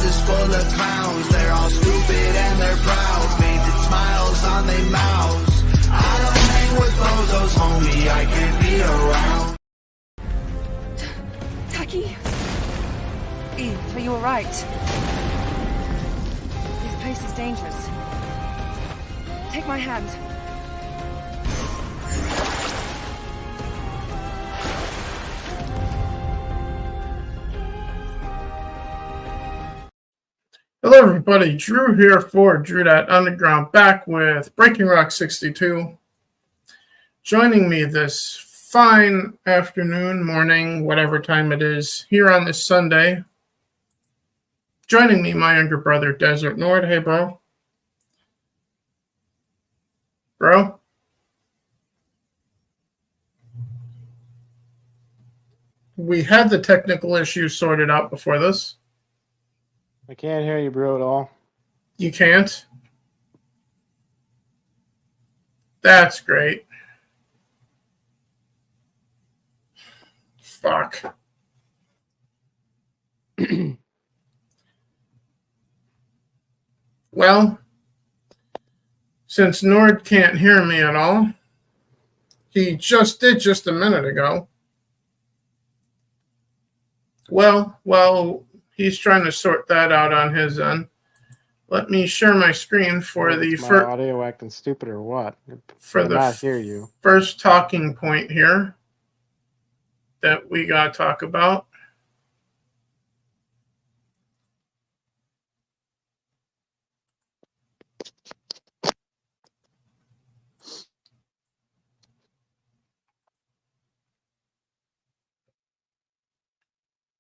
is full of clowns. They're all stupid and they're proud, painted smiles on their mouths. I don't hang with bozos, homie, I can't be around. Taki? Eve, are you alright? This place is dangerous. Take my hand. Hello everybody, Drew here for Drew.Underground, back with Breaking Rock 62. Joining me this fine afternoon, morning, whatever time it is, here on this Sunday. Joining me, my younger brother, Desert Nord. Hey, bro. Bro? We had the technical issues sorted out before this. I can't hear you, bro, at all. You can't? That's great. Fuck. Well, since Nord can't hear me at all, he just did just a minute ago. Well, he's trying to sort that out on his end. Let me share my screen for the first audio acting stupid or what? For the first talking point here that we gotta talk about.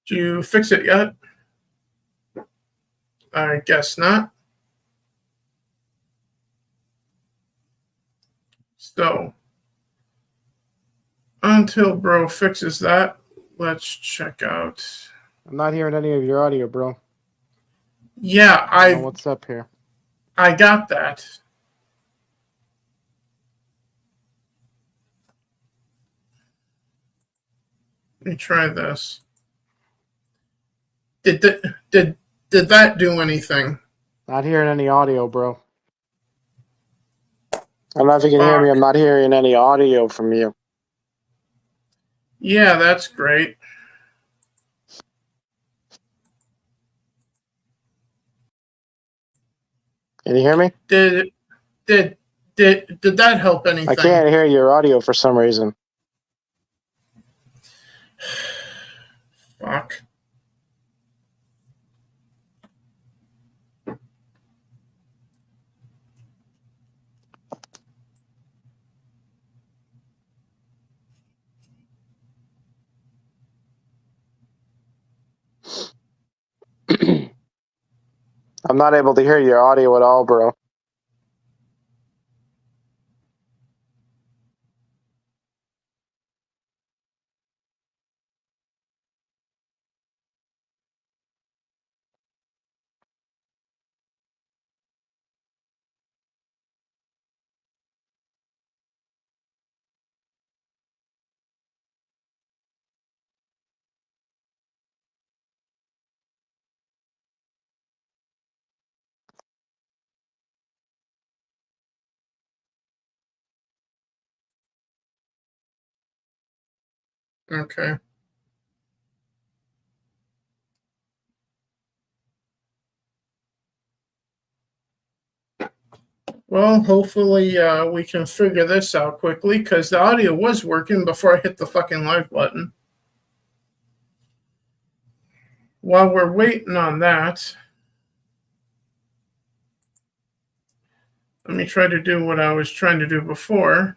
Did you fix it yet? I guess not. So, until bro fixes that, let's check out. I'm not hearing any of your audio, bro. Yeah, I don't know what's up here. I got that. Let me try this. Did that do anything? Not hearing any audio, bro. I don't know if you can hear me. I'm not hearing any audio from you. Yeah, that's great. Can you hear me? Did that help anything? I can't hear your audio for some reason. Fuck. I'm not able to hear your audio at all, bro. Okay. Well, hopefully we can figure this out quickly, because the audio was working before I hit the fucking live button. While we're waiting on that, let me try to do what I was trying to do before.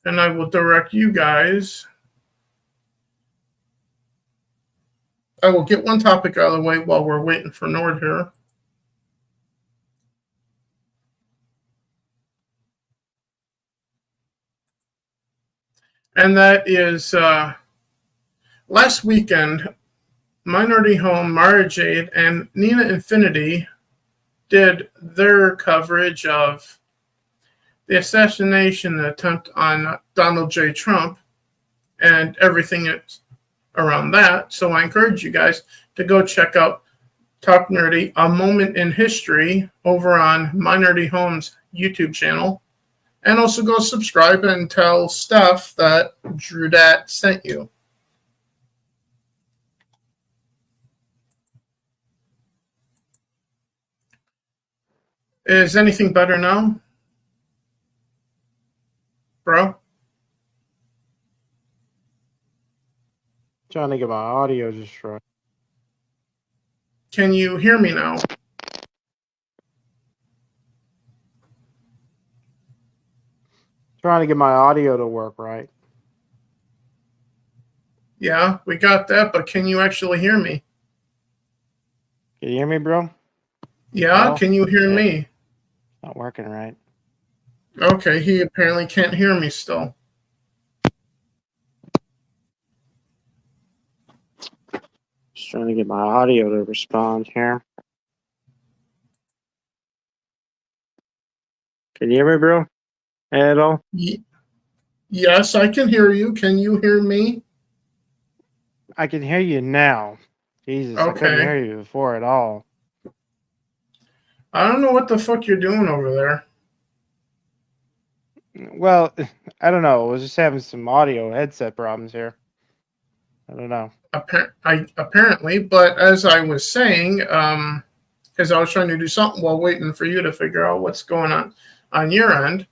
And I will direct you guys. I will get one topic out of the way while we're waiting for Nord here. And that is last weekend, Minority Home, Mara Jade, and Nina Infinity did their coverage of the assassination attempt on Donald J. Trump and everything around that. So I encourage you guys to go check out Talk Nerdy, A Moment in History over on My Nerdy Home's YouTube channel. And also go subscribe and tell Steph that Drew Dat sent you. Is anything better now, bro? Trying to get my audio just right. Can you hear me now? Trying to get my audio to work right. Yeah, we got that, but can you actually hear me? Can you hear me, bro? Yeah, No? can you hear me? Not working right. Okay, he apparently can't hear me still. Just trying to get my audio to respond here. Can you hear me, bro? At all? Yes, I can hear you. Can you hear me? I can hear you now. Jesus, I couldn't Okay. hear you before at all. I don't know what the fuck you're doing over there. Well, I don't know. I was just having some audio headset problems here. I don't know. Apparently, but as I was saying, because I was trying to do something while waiting for you to figure out what's going on your end,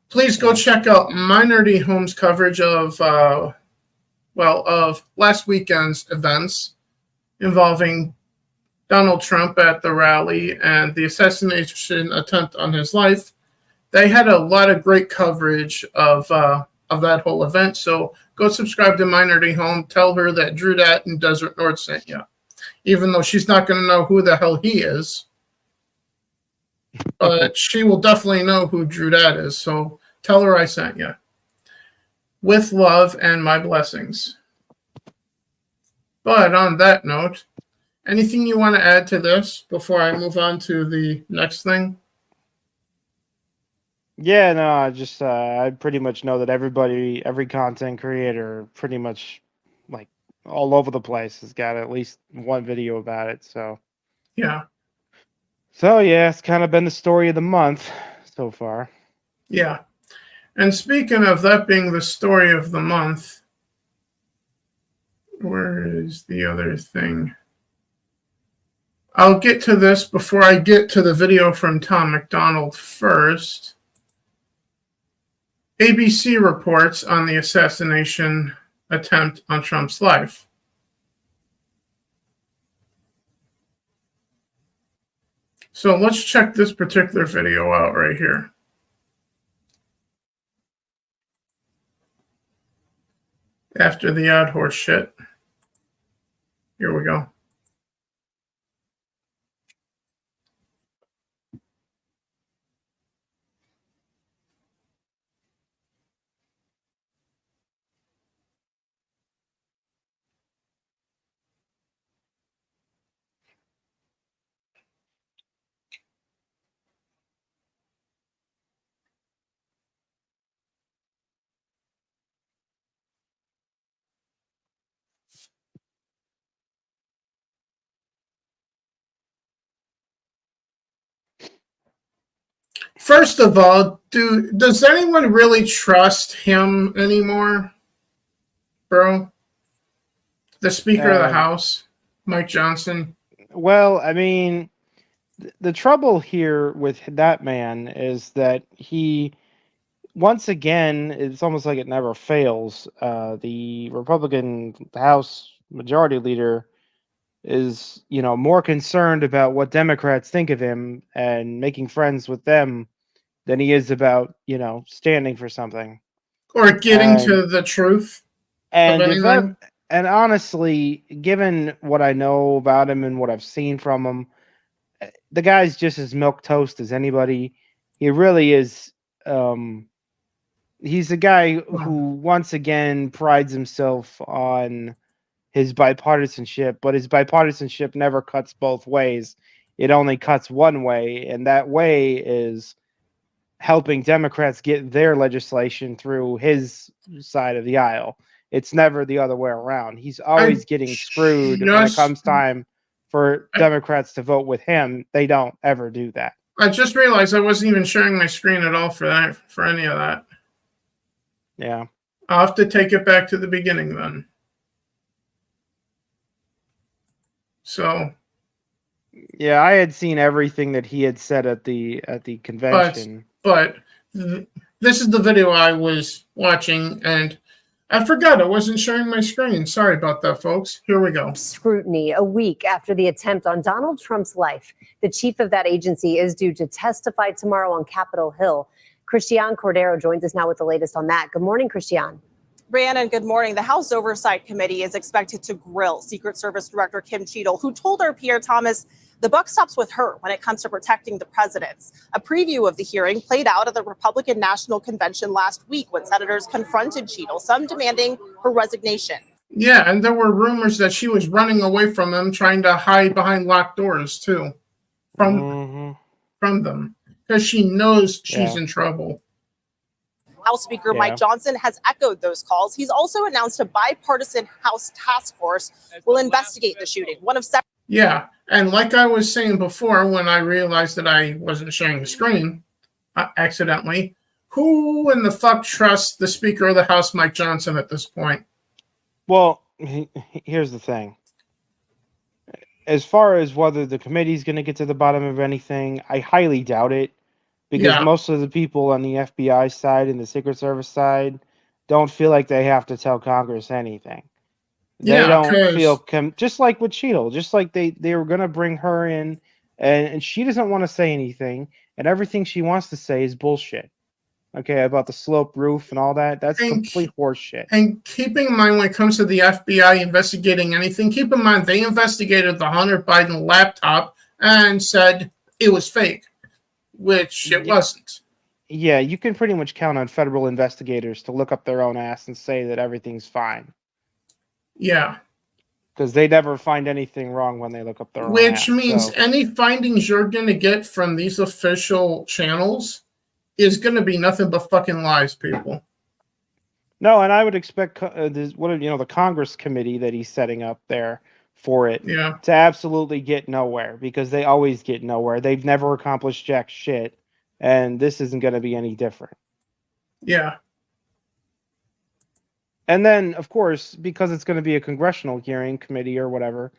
please go check out My Nerdy Home's coverage of last weekend's events involving Donald Trump at the rally and the assassination attempt on his life. They had a lot of great coverage of that whole event. So go subscribe to My Nerdy Home. Tell her that Drew Dat and Desert North sent you, even though she's not going to know who the hell he is. But she will definitely know who Drew Dat is. So tell her I sent you. With love and my blessings. But on that note, anything you want to add to this before I move on to the next thing? Yeah, no, I pretty much know that every content creator pretty much like all over the place has got at least one video about it. So Yeah. Yeah, it's kind of been the story of the month so far. Yeah. And speaking of that being the story of the month, where is the other thing? I'll get to this before I get to the video from Tom MacDonald first. ABC reports on the assassination attempt on Trump's life. So let's check this particular video out right here. After the odd horse shit. Here we go. First of all, does anyone really trust him anymore, bro? The Speaker of the House, Mike Johnson. Well, I mean, the trouble here with that man is that he, once again, it's almost like it never fails. The Republican House Majority Leader is, more concerned about what Democrats think of him and making friends with them than he is about, standing for something or getting to the truth of anything. And honestly, given what I know about him and what I've seen from him, the guy's just as milquetoast as anybody. He really is. He's a guy who once again prides himself on his bipartisanship, but his bipartisanship never cuts both ways. It only cuts one way, and that way is helping Democrats get their legislation through his side of the aisle. It's never the other way around. He's always getting screwed when it comes time for Democrats to vote with him. They don't ever do that. I just realized I wasn't even sharing my screen at all for any of that. Yeah. I'll have to take it back to the beginning then. So. Yeah, I had seen everything that he had said at the convention. But this is the video I was watching, and I forgot I wasn't sharing my screen. Sorry about that, folks. Here we go. Scrutiny a week after the attempt on Donald Trump's life. The chief of that agency is due to testify tomorrow on Capitol Hill. Christian Cordero joins us now with the latest on that. Good morning, Christian. Rhiannon, good morning. The House Oversight Committee is expected to grill Secret Service Director Kim Cheadle, who told our Pierre Thomas the buck stops with her when it comes to protecting the presidents. A preview of the hearing played out at the Republican National Convention last week when senators confronted Cheadle, some demanding her resignation. Yeah, and there were rumors that she was running away from them, trying to hide behind locked doors, too, from them, because she knows she's in trouble. House Speaker Mike Johnson has echoed those calls. He's also announced a bipartisan House task force will investigate the shooting. Yeah, and like I was saying before, when I realized that I wasn't sharing the screen accidentally, who in the fuck trusts the Speaker of the House, Mike Johnson, at this point? Well, here's the thing. As far as whether the committee's going to get to the bottom of anything, I highly doubt it. Because most of the people on the FBI side and the Secret Service side don't feel like they have to tell Congress anything. They don't feel just like with Cheadle, just like they were going to bring her in, and she doesn't want to say anything, and everything she wants to say is bullshit. Okay, about the sloped roof and all that. That's complete horseshit. And keeping in mind when it comes to the FBI investigating anything, keep in mind they investigated the Hunter Biden laptop and said it was fake. Which it wasn't. Yeah, you can pretty much count on federal investigators to look up their own ass and say that everything's fine. Yeah. Because they never find anything wrong when they look up their own ass. Which means any findings you're going to get from these official channels is going to be nothing but fucking lies, people. No, and I would expect the Congress committee that he's setting up there for it to absolutely get nowhere, because they always get nowhere. They've never accomplished jack shit, and this isn't going to be any different. Yeah. And then, of course, because it's going to be a congressional hearing committee or whatever,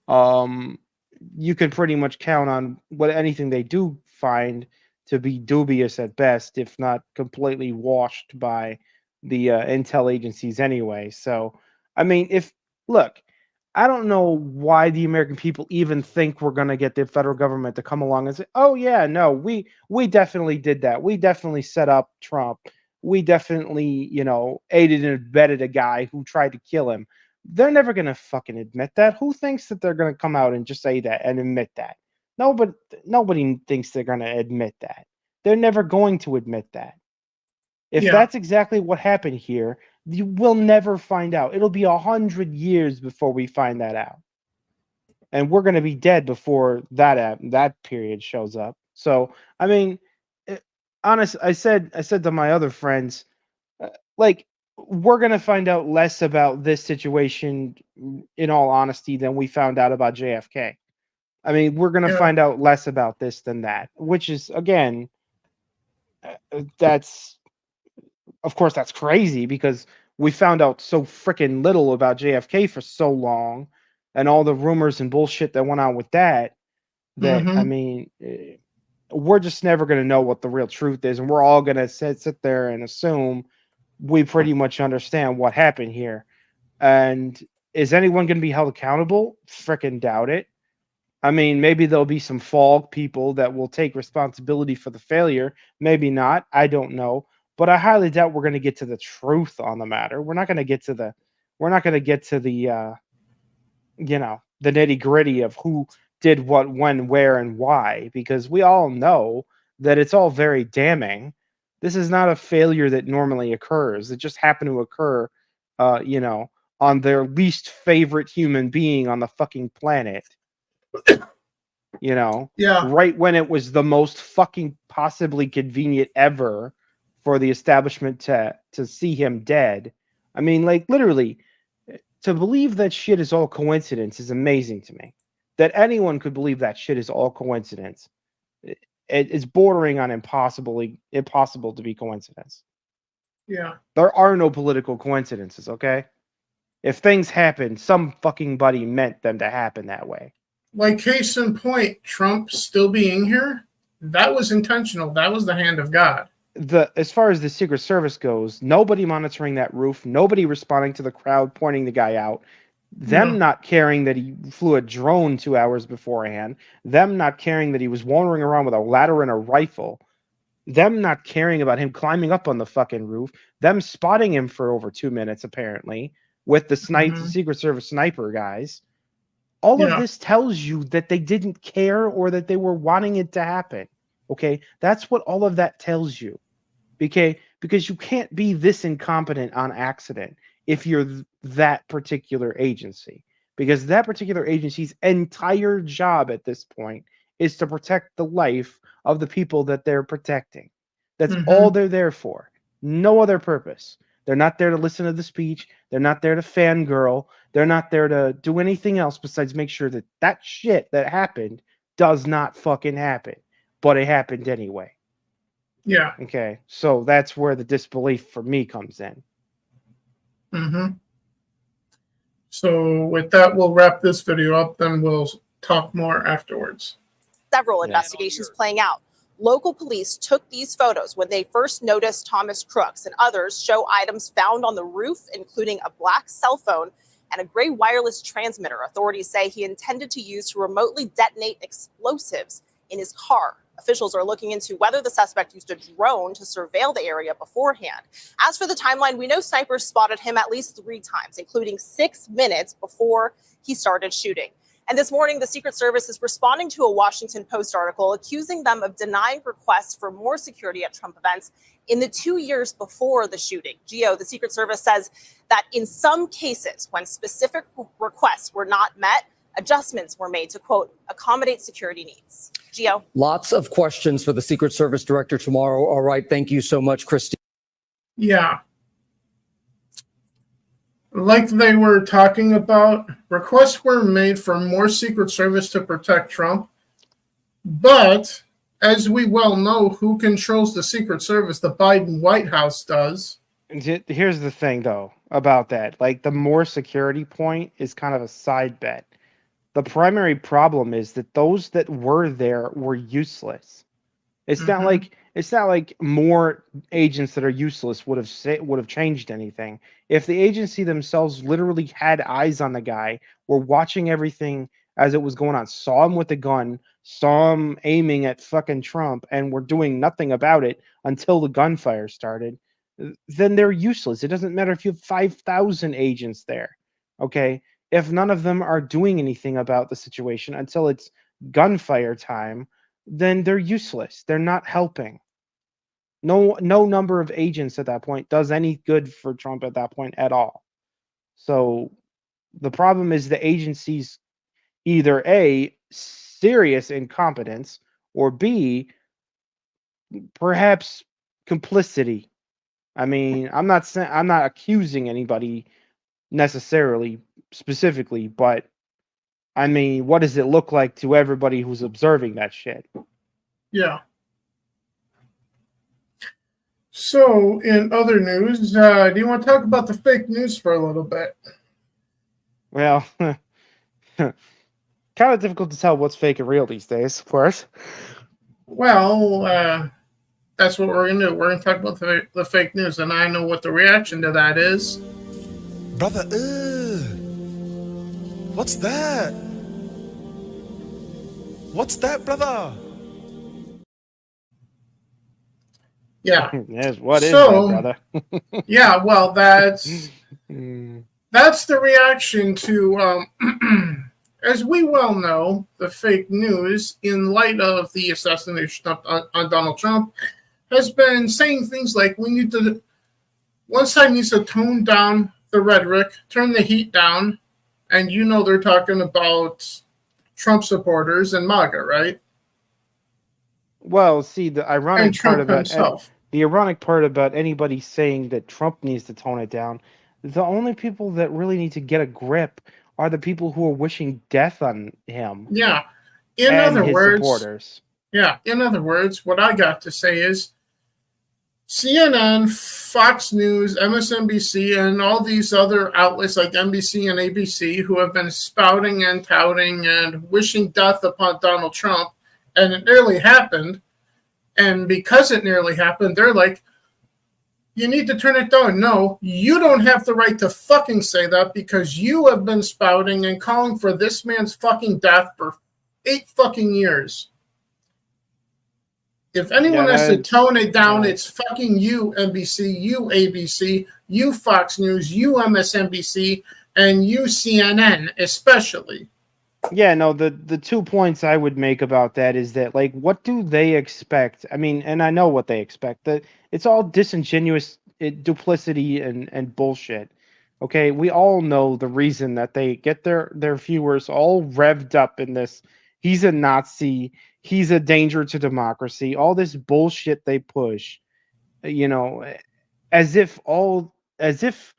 you could pretty much count on anything they do find to be dubious at best, if not completely washed by the intel agencies anyway. So, I mean, look, I don't know why the American people even think we're going to get the federal government to come along and say, oh, yeah, no, we definitely did that. We definitely set up Trump. We definitely, aided and abetted a guy who tried to kill him. They're never going to fucking admit that. Who thinks that they're going to come out and just say that and admit that? Nobody thinks they're going to admit that. They're never going to admit that. If that's exactly what happened here, you will never find out. It'll be 100 years before we find that out, and we're going to be dead before that period shows up. So, I mean, I said to my other friends, we're going to find out less about this situation, in all honesty, than we found out about JFK. I mean, we're going to find out less about this than that, which is, again, of course, that's crazy, because we found out so freaking little about JFK for so long, and all the rumors and bullshit that went on with that, I mean, we're just never going to know what the real truth is, and we're all going to sit there and assume we pretty much understand what happened here. And is anyone going to be held accountable? Freaking doubt it. I mean, maybe there'll be some fog people that will take responsibility for the failure. Maybe not. I don't know. But I highly doubt we're going to get to the truth on the matter. We're not going to get to the the nitty gritty of who did what, when, where, and why, because we all know that it's all very damning. This is not a failure that normally occurs. It just happened to occur, on their least favorite human being on the fucking planet. Right when it was the most fucking possibly convenient ever for the establishment to see him dead. I mean, like, literally, to believe that shit is all coincidence is amazing to me. that anyone could believe that shit is all coincidence. It's bordering on impossible to be coincidence. Yeah. There are no political coincidences, okay? If things happen, some fucking buddy meant them to happen that way. Like case in point, Trump still being here, that was intentional. That was the hand of God. As far as the Secret Service goes, nobody monitoring that roof, nobody responding to the crowd pointing the guy out, them not caring that he flew a drone 2 hours beforehand, them not caring that he was wandering around with a ladder and a rifle, them not caring about him climbing up on the fucking roof, them spotting him for over 2 minutes apparently with the Secret Service sniper guys. All of this tells you that they didn't care or that they were wanting it to happen. Okay, that's what all of that tells you. Okay, because you can't be this incompetent on accident if you're that particular agency. Because that particular agency's entire job at this point is to protect the life of the people that they're protecting. That's all they're there for. No other purpose. They're not there to listen to the speech. They're not there to fangirl. They're not there to do anything else besides make sure that that shit that happened does not fucking happen. But it happened anyway. Yeah. Okay. So that's where the disbelief for me comes in. So with that, we'll wrap this video up. Then we'll talk more afterwards. Several investigations playing out. Local police took these photos when they first noticed Thomas Crooks, and others show items found on the roof, including a black cell phone and a gray wireless transmitter authorities say he intended to use to remotely detonate explosives in his car. Officials are looking into whether the suspect used a drone to surveil the area beforehand. As for the timeline, we know snipers spotted him at least 3 times, including 6 minutes before he started shooting. And this morning, the Secret Service is responding to a Washington Post article accusing them of denying requests for more security at Trump events in the 2 years before the shooting. Gio, the Secret Service says that in some cases, when specific requests were not met, adjustments were made to, quote, accommodate security needs. Gio? Lots of questions for the Secret Service director tomorrow. All right. Thank you so much, Christy. Yeah. Like they were talking about, requests were made for more Secret Service to protect Trump. But as we well know, who controls the Secret Service? The Biden White House does. And here's the thing, though, about that. Like, the more security point is kind of a side bet. The primary problem is that those that were there were useless. It's not like more agents that are useless would have changed anything. If the agency themselves literally had eyes on the guy, were watching everything as it was going on, saw him with a gun, saw him aiming at fucking Trump, and were doing nothing about it until the gunfire started, then they're useless. It doesn't matter if you have 5,000 agents there. Okay? If none of them are doing anything about the situation until it's gunfire time, then they're useless. They're not helping. No number of agents at that point does any good for Trump at that point at all. So the problem is the agency's either A, serious incompetence, or B, perhaps complicity. I mean, I'm not accusing anybody necessarily specifically, but I mean, what does it look like to everybody who's observing that shit? Yeah. So, in other news, do you want to talk about the fake news for a little bit? Well, kind of difficult to tell what's fake and real these days, of course. Well, that's what we're going to do. We're going to talk about the fake news, and I know what the reaction to that is. Brother, what's that? What's that, brother? Yeah. Yes, what is that, brother? Yeah, well, that's the reaction to, as we well know, the fake news in light of the assassination on Donald Trump has been saying things like one side needs to tone down the rhetoric, turn the heat down, and they're talking about Trump supporters and MAGA, right? Well, see, the ironic part about anybody saying that Trump needs to tone it down, the only people that really need to get a grip are the people who are wishing death on him Yeah. In and other his words, supporters. in other words, what I got to say is CNN, Fox News, MSNBC, and all these other outlets like NBC and ABC who have been spouting and touting and wishing death upon Donald Trump, and it nearly happened. And because it nearly happened, they're like, you need to turn it down. No, you don't have the right to fucking say that because you have been spouting and calling for this man's fucking death for 8 fucking years. If anyone has to tone it down, it's fucking you, NBC, you, ABC, you, Fox News, you, MSNBC, and you, CNN, especially. Yeah, no, the 2 points I would make about that is that, like, what do they expect? I mean, and I know what they expect. That it's all disingenuous duplicity and bullshit. Okay, we all know the reason that they get their viewers all revved up in this. He's a Nazi. He's a danger to democracy. All this bullshit they push, as if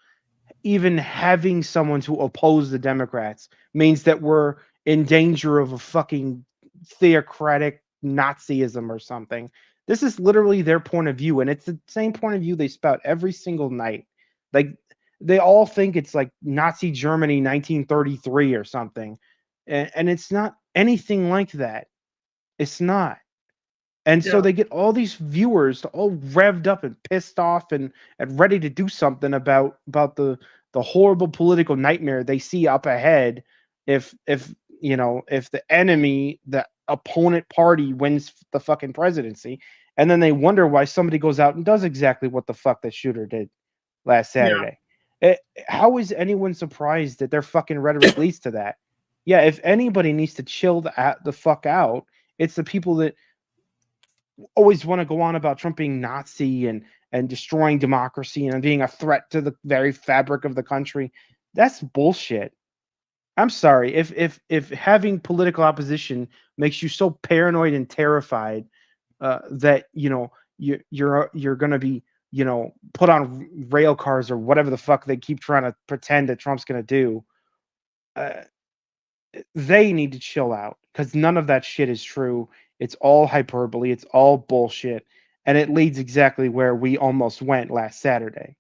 even having someone to oppose the Democrats means that we're in danger of a fucking theocratic Nazism or something. This is literally their point of view, and it's the same point of view they spout every single night. Like, they all think it's like Nazi Germany 1933 or something, and it's not anything like that. It's not. And so they get all these viewers all revved up and pissed off and ready to do something about the horrible political nightmare they see up ahead if the enemy, the opponent party wins the fucking presidency. And then they wonder why somebody goes out and does exactly what the fuck the shooter did last Saturday. How is anyone surprised that their fucking rhetoric leads to that? Yeah, if anybody needs to chill the fuck out, it's the people that always want to go on about Trump being Nazi and destroying democracy and being a threat to the very fabric of the country. That's bullshit. I'm sorry if having political opposition makes you so paranoid and terrified that you're going to be put on rail cars or whatever the fuck they keep trying to pretend that Trump's going to do. They need to chill out because none of that shit is true. It's all hyperbole. It's all bullshit. And it leads exactly where we almost went last Saturday,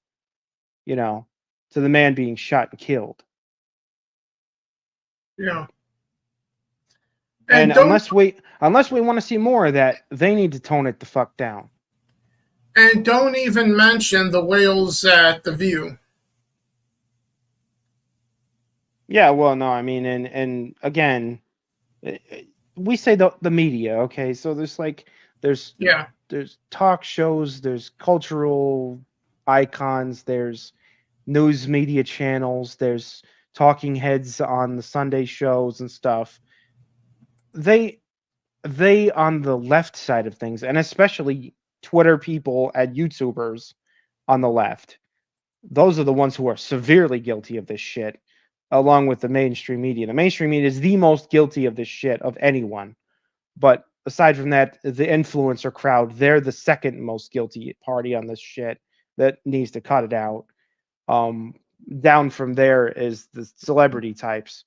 to the man being shot and killed. Yeah. And unless we want to see more of that, they need to tone it the fuck down. And don't even mention the whales at The View. Yeah, well, no, I mean, and again, we say the media, okay? So there's talk shows, there's cultural icons, there's news media channels, there's talking heads on the Sunday shows and stuff. They on the left side of things, and especially Twitter people and YouTubers on the left, those are the ones who are severely guilty of this shit, along with the mainstream media. The mainstream media is the most guilty of this shit of anyone. But aside from that, the influencer crowd, they're the second most guilty party on this shit that needs to cut it out. Down from there is the celebrity types.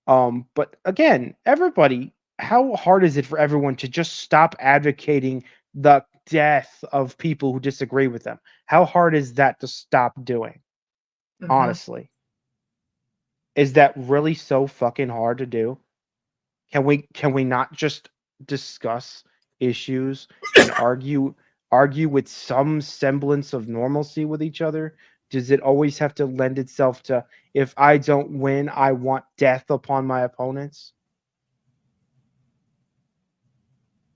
But again, everybody, how hard is it for everyone to just stop advocating the death of people who disagree with them? How hard is that to stop doing? Mm-hmm. Honestly. Is that really so fucking hard to do? Can we not just discuss issues and argue with some semblance of normalcy with each other? Does it always have to lend itself to, if I don't win, I want death upon my opponents?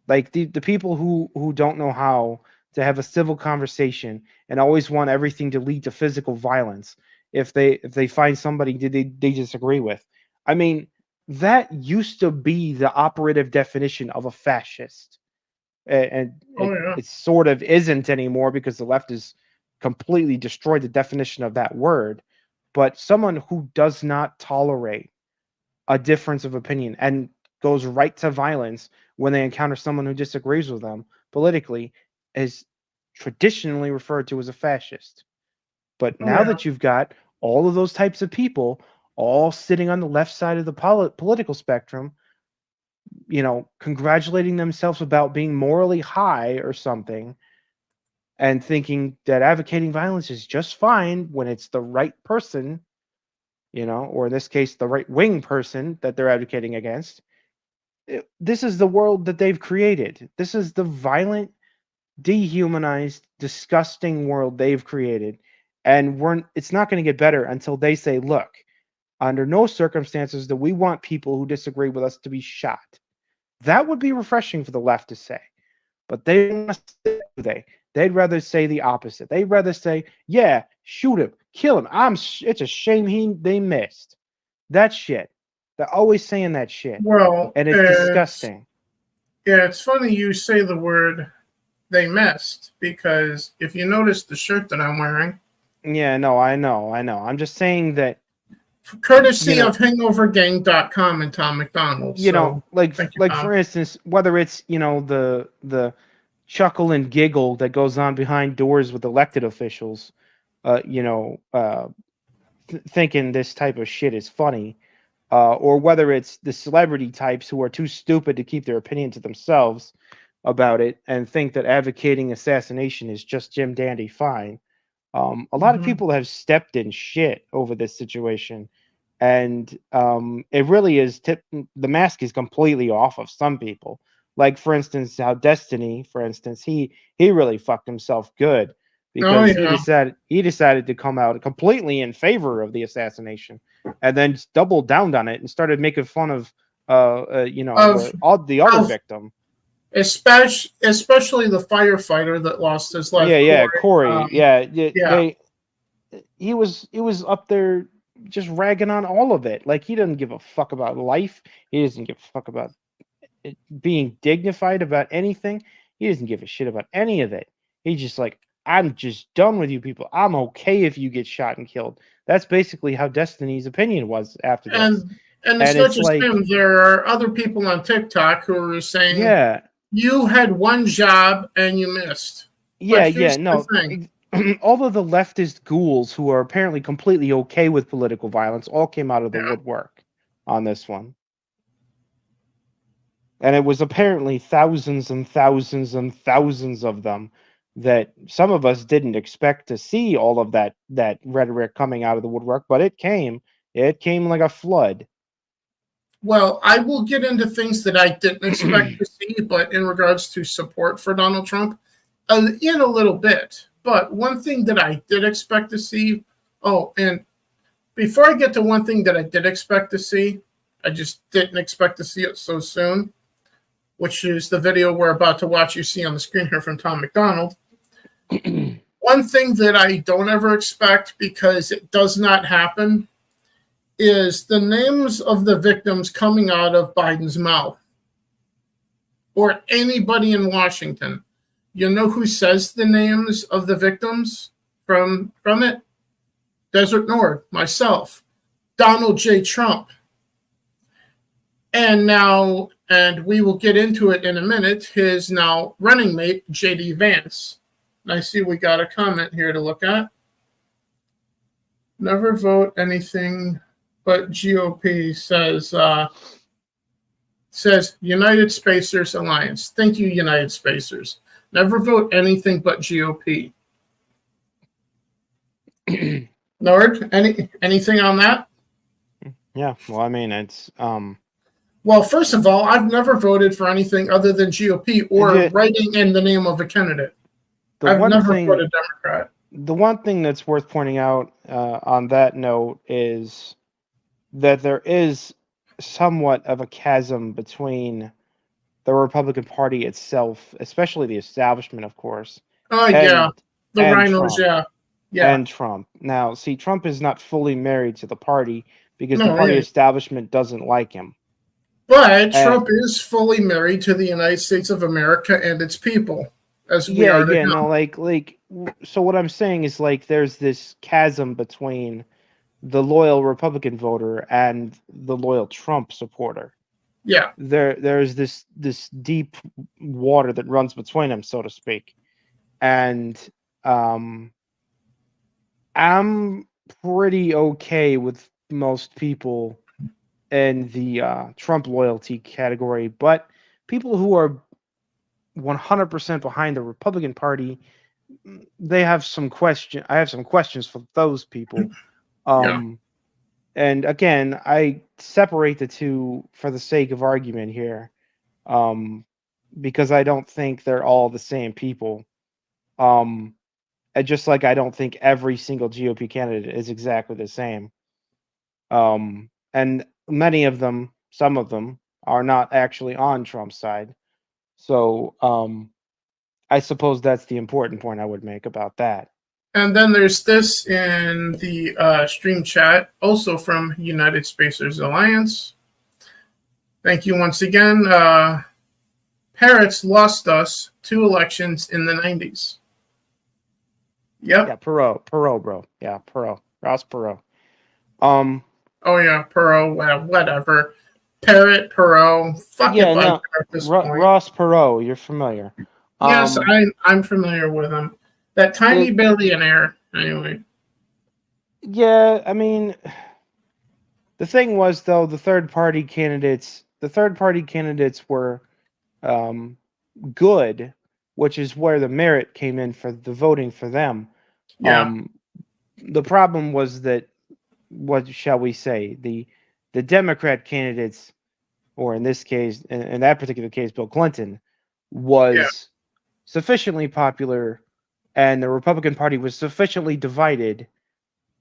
Like the people who don't know how to have a civil conversation and always want everything to lead to physical violence if they find somebody they disagree with. I mean, that used to be the operative definition of a fascist. And it sort of isn't anymore because the left has completely destroyed the definition of that word. But someone who does not tolerate a difference of opinion and goes right to violence when they encounter someone who disagrees with them politically is traditionally referred to as a fascist. But now that you've got all of those types of people all sitting on the left side of the political spectrum, congratulating themselves about being morally high or something, and thinking that advocating violence is just fine when it's the right person, or in this case, the right wing person that they're advocating against. This is the world that they've created. This is the violent, dehumanized, disgusting world they've created. And it's not going to get better until they say, look, under no circumstances do we want people who disagree with us to be shot. That would be refreshing for the left to say. But they don't want to say, do they? They'd rather say the opposite. They'd rather say, yeah, shoot him, kill him. It's a shame they missed. That shit. They're always saying that shit. Well, and it's disgusting. Yeah, it's funny you say the word they missed, because if you notice the shirt that I'm wearing. Yeah, no, I know. I'm just saying that. Courtesy of hangovergang.com and Tom MacDonald. For instance, whether it's, the chuckle and giggle that goes on behind doors with elected officials, thinking this type of shit is funny, or whether it's the celebrity types who are too stupid to keep their opinion to themselves about it and think that advocating assassination is just Jim Dandy fine. A lot of people have stepped in shit over this situation, and it really is the mask is completely off of some people. Like, for instance, how Destiny, for instance, he really fucked himself good, because he decided to come out completely in favor of the assassination, and then doubled down on it and started making fun of the other victim, especially the firefighter that lost his life. Corey. He was up there just ragging on all of it. Like, he doesn't give a fuck about life. He doesn't give a fuck about being dignified about anything. He doesn't give a shit about any of it. He's just like, I'm just done with you people. I'm okay if you get shot and killed. That's basically how Destiny's opinion was after this. And it's not just him. There are other people on TikTok who are saying, you had one job and you missed. All of the leftist ghouls who are apparently completely okay with political violence all came out of the woodwork on this one. And it was apparently thousands and thousands and thousands of them that some of us didn't expect to see all of that rhetoric coming out of the woodwork, but it came like a flood. Well, I will get into things that I didn't expect to see, but in regards to support for Donald Trump, in a little bit. But one thing that I did expect to see, and before I get to one thing that I did expect to see, I just didn't expect to see it so soon, which is the video we're about to watch. You see on the screen here from Tom MacDonald. One thing that I don't ever expect, because it does not happen, is the names of the victims coming out of Biden's mouth or anybody in Washington. You know who says the names of the victims from it? Desert Nord, myself, Donald J. Trump. And we will get into it in a minute, his now running mate, J.D. Vance. And I see we got a comment here to look at. Never vote anything but GOP, says United Spacers Alliance. Thank you, United Spacers. Never vote anything but GOP. Nord, anything on that? Yeah, well, I mean, it's Well, first of all, I've never voted for anything other than GOP or writing in the name of a candidate. I've never voted Democrat. The one thing that's worth pointing out on that note is that there is somewhat of a chasm between the Republican Party itself, especially the establishment, of course. The rhinos, Trump, and Trump. Now, see, Trump is not fully married to the party because the party establishment doesn't like him. But Trump is fully married to the United States of America and its people, as we are now. So what I'm saying is, like, there's this chasm between the loyal Republican voter and the loyal Trump supporter. Yeah. There's this deep water that runs between them, so to speak. And I'm pretty okay with most people in the Trump loyalty category, but people who are 100% behind the Republican Party, they have some question. I have some questions for those people. And again, I separate the two for the sake of argument here, because I don't think they're all the same people. And just like I don't think every single GOP candidate is exactly the same. And many of them, some of them, are not actually on Trump's side. So I suppose that's the important point I would make about that. And then there's this in the stream chat, also from United Spacers Alliance. Thank you once again. Parrots lost us 2 elections in the 90s. Yep. Yeah, Perot, bro. Yeah, Perot. Ross Perot. Oh yeah, Perot, whatever. Parrot, Perot. Fuck yeah, it, no, at this point. Ross Perot, you're familiar. Yes, I'm familiar with him. That tiny billionaire, anyway. Yeah, I mean, the thing was though, the third party candidates were good, which is where the merit came in for the voting for them. Yeah. The problem was that, what shall we say, the Democrat candidates, or in this case, in that particular case, Bill Clinton, was sufficiently popular, and the Republican Party was sufficiently divided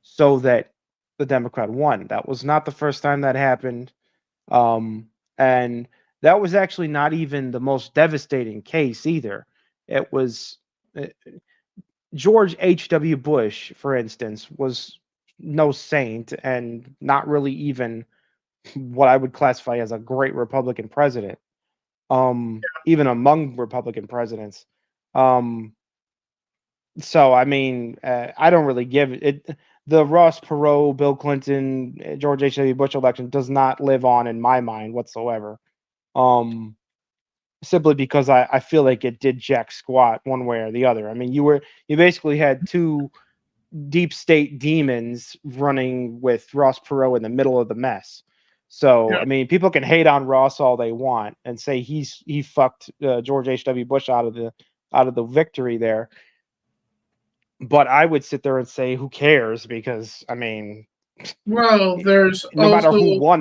so that the Democrat won. That was not the first time that happened. And that was actually not even the most devastating case either. It was George H.W. Bush, for instance, was no saint and not really even what I would classify as a great Republican president, even among Republican presidents. So, I mean, I don't really give it. The Ross Perot, Bill Clinton, George H.W. Bush election does not live on in my mind whatsoever. Simply because I feel like it did jack squat one way or the other. I mean, you basically had 2 deep state demons running with Ross Perot in the middle of the mess. So, I mean, people can hate on Ross all they want and say he fucked George H.W. Bush out of the victory there. But I would sit there and say, who cares? Because, I mean, well, there's no matter who won,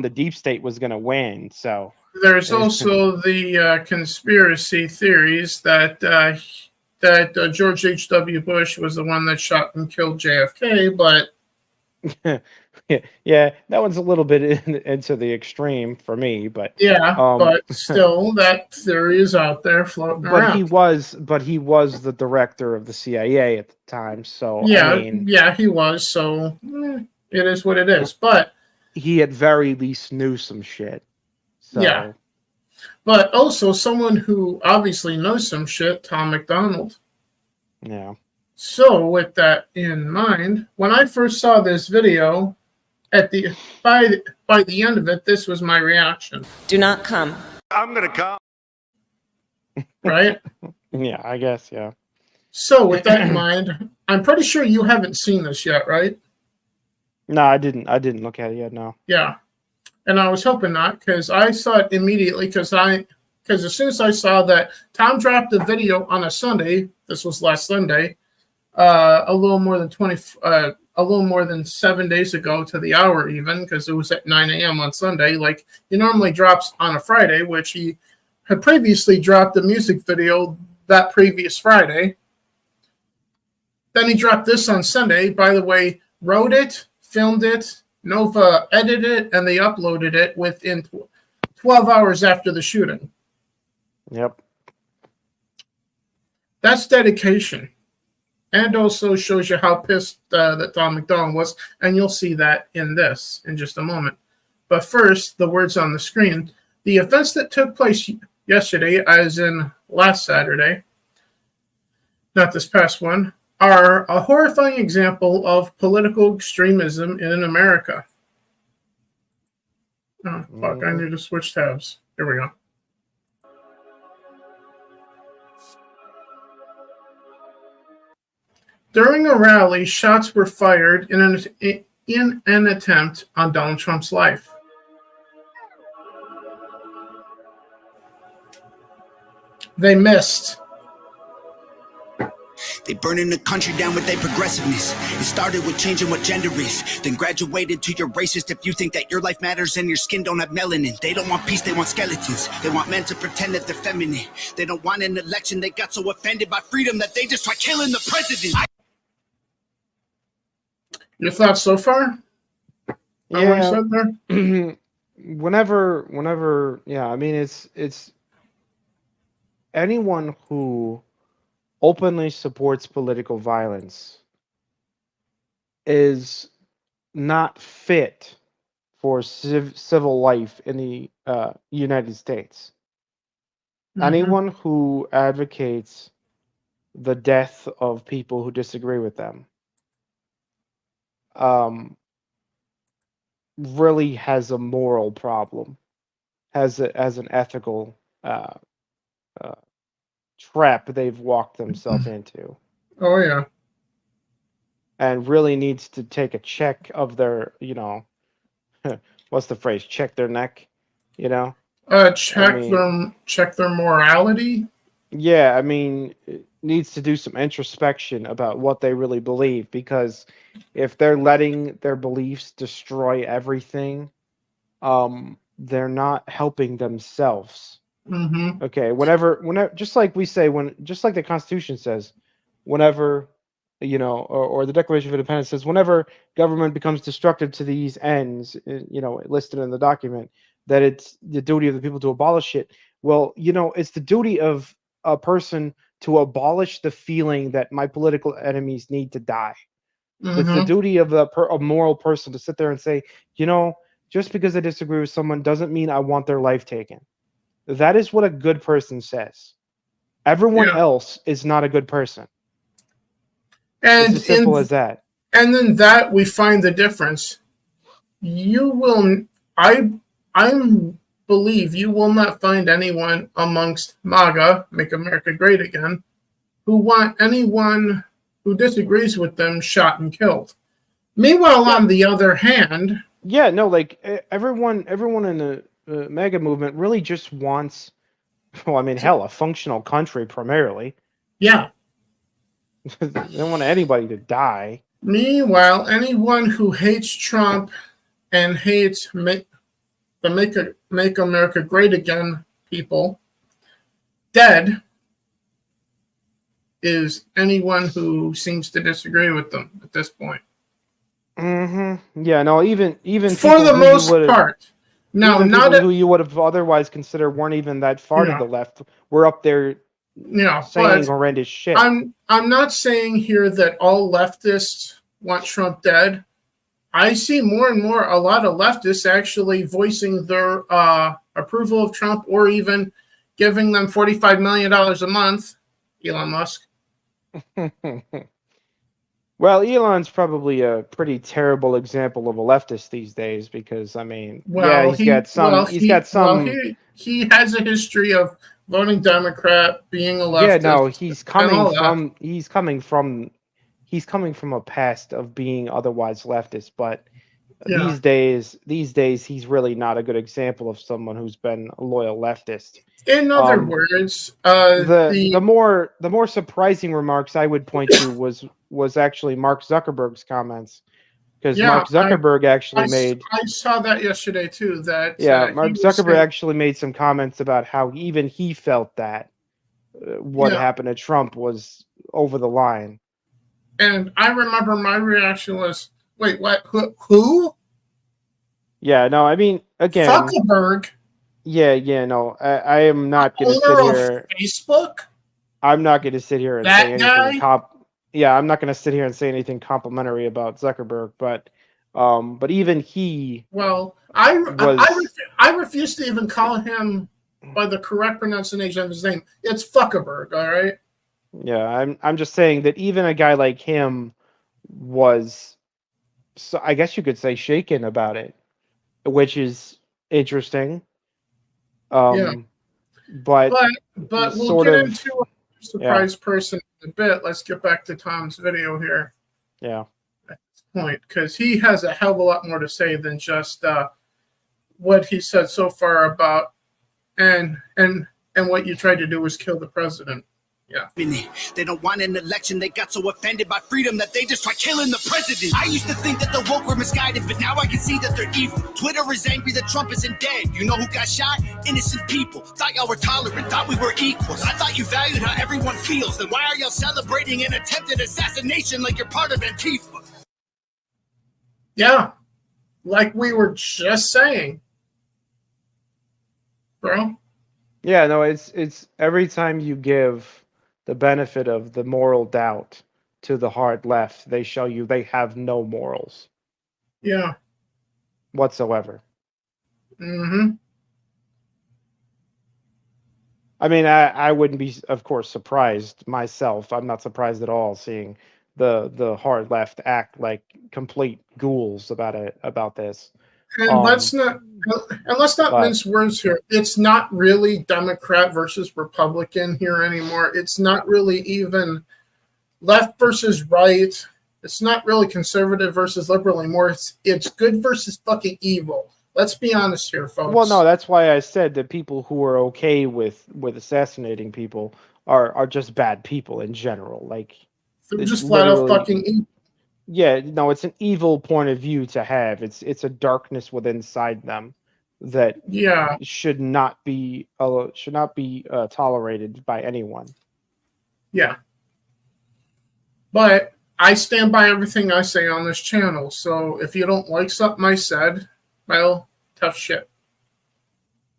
the deep state was going to win. So there's also the conspiracy theories that George H.W. Bush was the one that shot and killed JFK, but yeah, that one's a little bit into the extreme for me, but but still, that theory is out there floating around. But he was the director of the CIA at the time, so yeah, I mean, he was. So it is what it is. But he at very least knew some shit. So. Yeah, but also someone who obviously knows some shit, Tom MacDonald. Yeah. So with that in mind, when I first saw this video, by the end of it, this was my reaction. Do not come. I'm gonna come. Right? Yeah, I guess, yeah. So with that in mind, I'm pretty sure you haven't seen this yet, right? No, I didn't look at it yet, no. Yeah. And I was hoping not, because I saw it immediately, because as soon as I saw that Tom dropped the video on a Sunday, this was last Sunday, a little more than 7 days ago to the hour even, because it was at 9 a.m. on Sunday. Like he normally drops on a Friday, which he had previously dropped a music video that previous Friday. Then he dropped this on Sunday. By the way, wrote it, filmed it, Nova edited it, and they uploaded it within 12 hours after the shooting. Yep. That's dedication. And also shows you how pissed that Tom MacDonald was. And you'll see that in this in just a moment. But first, the words on the screen. The events that took place yesterday, as in last Saturday, not this past one, are a horrifying example of political extremism in America. Oh, fuck, I need to switch tabs. Here we go. During a rally, shots were fired in in an attempt on Donald Trump's life. They missed. They burning the country down with their progressiveness. It started with changing what gender is, then graduated to your racist if you think that your life matters and your skin don't have melanin. They don't want peace, they want skeletons. They want men to pretend that they're feminine. They don't want an election. They got so offended by freedom that they just try killing the president. Your thoughts so far? On what he said there? whenever, yeah, I mean, it's anyone who openly supports political violence is not fit for civil life in the United States. Anyone who advocates the death of people who disagree with them really has a moral problem, has an ethical trap they've walked themselves into. Oh, yeah. And really needs to take a check of their, what's the phrase? Check their neck, Check their morality. Yeah, I mean, it needs to do some introspection about what they really believe, because if they're letting their beliefs destroy everything, they're not helping themselves. Mm-hmm. Okay, whenever, just like the Constitution says, whenever, or the Declaration of Independence says, whenever government becomes destructive to these ends, listed in the document, that it's the duty of the people to abolish it. Well, it's the duty of a person to abolish the feeling that my political enemies need to die. Mm-hmm. It's the duty of a moral person to sit there and say, just because I disagree with someone doesn't mean I want their life taken. That is what a good person says. Everyone else is not a good person. And it's as simple as that. And then that we find the difference. I believe you will not find anyone amongst MAGA, Make America Great Again, who want anyone who disagrees with them shot and killed. Meanwhile, on the other hand, everyone in the MAGA movement really just wants, a functional country primarily. Yeah. They don't want anybody to die. Meanwhile, anyone who hates Trump and hates the Make America Great Again people dead is anyone who seems to disagree with them at this point. Mm-hmm. Yeah, no, even for the most part. Now, not who you would have otherwise considered weren't even that far to the left. We're up there, saying horrendous shit. I'm not saying here that all leftists want Trump dead. I see more and more a lot of leftists actually voicing their approval of Trump, or even giving them $45 million a month. Elon Musk. Well, Elon's probably a pretty terrible example of a leftist these days, because he has a history of voting Democrat, being a leftist. Yeah, no, he's coming from a past of being otherwise leftist, but these days he's really not a good example of someone who's been a loyal leftist. In other words, the more surprising remarks I would point to was actually Mark Zuckerberg's comments, because Mark Zuckerberg I saw that yesterday too. Mark Zuckerberg actually made some comments about how even he felt that what happened to Trump was over the line. And I remember my reaction was, "Wait, what? Who?" Yeah, no, I mean, again, Zuckerberg. No, I am not going to sit here. Facebook. I'm not going to sit here and say anything. I'm not going to sit here and say anything complimentary about Zuckerberg, but even he. Well, I refuse to even call him by the correct pronunciation of his name. It's Zuckerberg, all right. Yeah, I'm just saying that even a guy like him was, so I guess you could say, shaken about it, which is interesting. But we'll get into a surprise person in a bit. Let's get back to Tom's video here. Yeah. At this point, because he has a hell of a lot more to say than just what he said so far about and what you tried to do was kill the president. Yeah. They don't want an election. They got so offended by freedom that they just try killing the president. I used to think that the woke were misguided, but now I can see that they're evil. Twitter is angry that Trump isn't dead. You know who got shot? Innocent people. Thought y'all were tolerant, thought we were equals. I thought you valued how everyone feels. Then why are y'all celebrating an attempted assassination like you're part of Antifa? Yeah. Like we were just saying. Bro. Yeah, no, it's every time you give the benefit of the moral doubt to the hard left, they show you they have no morals. Yeah. Whatsoever. Mm-hmm. I mean, I wouldn't be, of course, surprised myself. I'm not surprised at all seeing the hard left act like complete ghouls about this. And let's not mince words here. It's not really Democrat versus Republican here anymore. It's not really even left versus right. It's not really conservative versus liberal anymore. It's good versus fucking evil. Let's be honest here, folks. Well, no, that's why I said that people who are okay with assassinating people are just bad people in general. Like they're just flat out fucking evil. Yeah, no, it's an evil point of view to have. It's a darkness within inside them that should not be tolerated by anyone. Yeah, but I stand by everything I say on this channel. So if you don't like something I said, well, tough shit.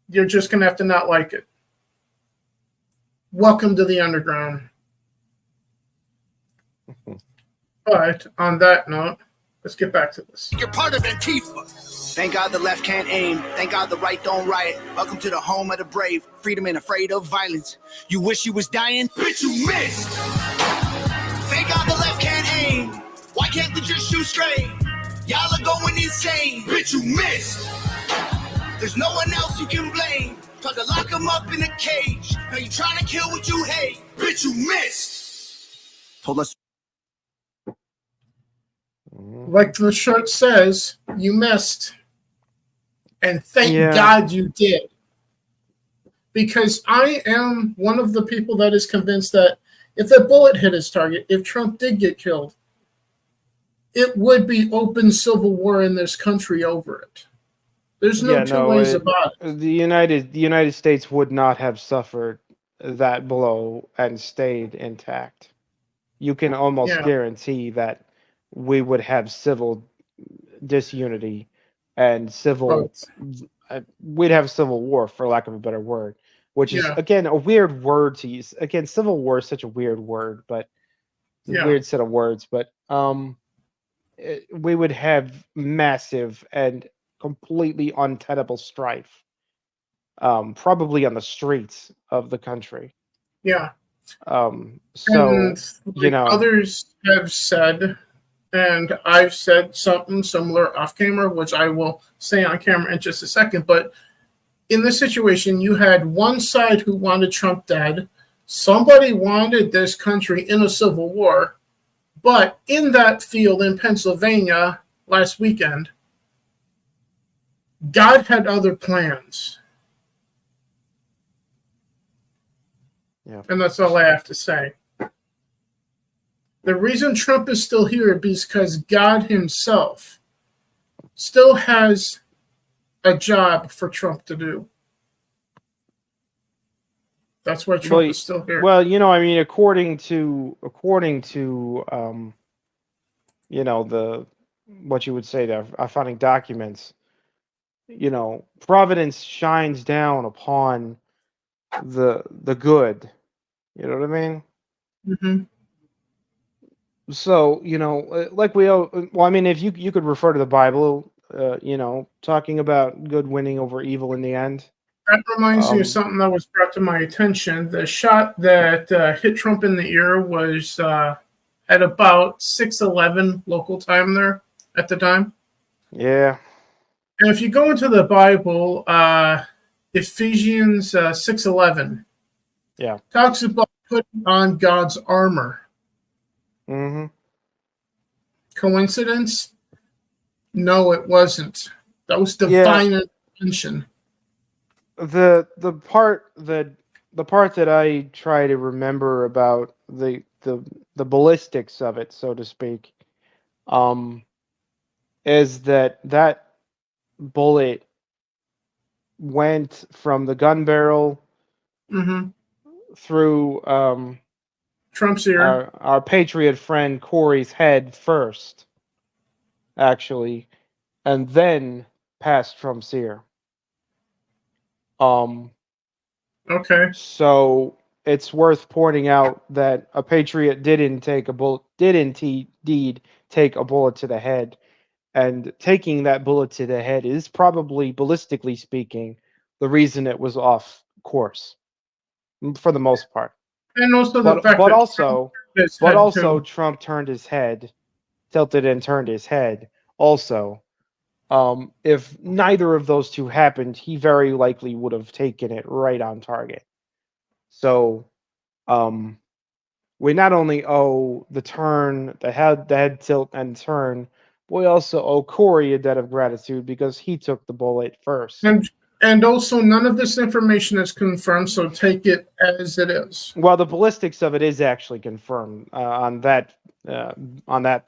You're just gonna have to not like it. Welcome to the underground. But on that note, let's get back to this. You're part of Antifa. Thank God the left can't aim. Thank God the right don't riot. Welcome to the home of the brave. Freedom and afraid of violence. You wish you was dying? Bitch, you missed. Thank God the left can't aim. Why can't they just shoot straight? Y'all are going insane. Bitch, you missed. There's no one else you can blame. Tried to lock them up in a cage. Now you trying to kill what you hate. Bitch, you missed. Told us. Like the shirt says, you missed. And thank God you did. Because I am one of the people that is convinced that if that bullet hit his target, if Trump did get killed, it would be open civil war in this country over it. There's no two ways about it. The United States would not have suffered that blow and stayed intact. You can almost guarantee that we would have civil disunity and we'd have civil war, for lack of a better word, which is, again, a weird word to use. Again, civil war is such a weird word, but a weird set of words. But we would have massive and completely untenable strife, probably on the streets of the country. Yeah. So, and others have said, and I've said something similar off camera, which I will say on camera in just a second. But in this situation, you had one side who wanted Trump dead. Somebody wanted this country in a civil war. But in that field in Pennsylvania last weekend, God had other plans. Yeah. And that's all I have to say. The reason Trump is still here is because God himself still has a job for Trump to do. That's why Trump is still here. Well, I mean, according to the what you would say there, founding documents, Providence shines down upon the good. You know what I mean? Mm-hmm. So, like I mean, if you could refer to the Bible, talking about good winning over evil in the end. That reminds me of something that was brought to my attention. The shot that hit Trump in the ear was at about 6:11 local time there at the time. Yeah. And if you go into the Bible, Ephesians 6:11, talks about putting on God's armor. Mm-hmm. coincidence? No, it wasn't. That was divine intervention. The part that I try to remember about the ballistics of it, so to speak, is that bullet went from the gun barrel through Trump's ear. our patriot friend Corey's head first, actually, and then past Trump's ear. Okay. So it's worth pointing out that a patriot did indeed take a bullet to the head, and taking that bullet to the head is probably, ballistically speaking, the reason it was off course for the most part. And also the But fact but that also his but head, also too. Trump turned his head, tilted and turned his head. Also, if neither of those two happened, he very likely would have taken it right on target. So, we not only owe the head tilt and turn, but we also owe Corey a debt of gratitude because he took the bullet first. And also, none of this information is confirmed, so take it as it is. Well, the ballistics of it is actually confirmed on that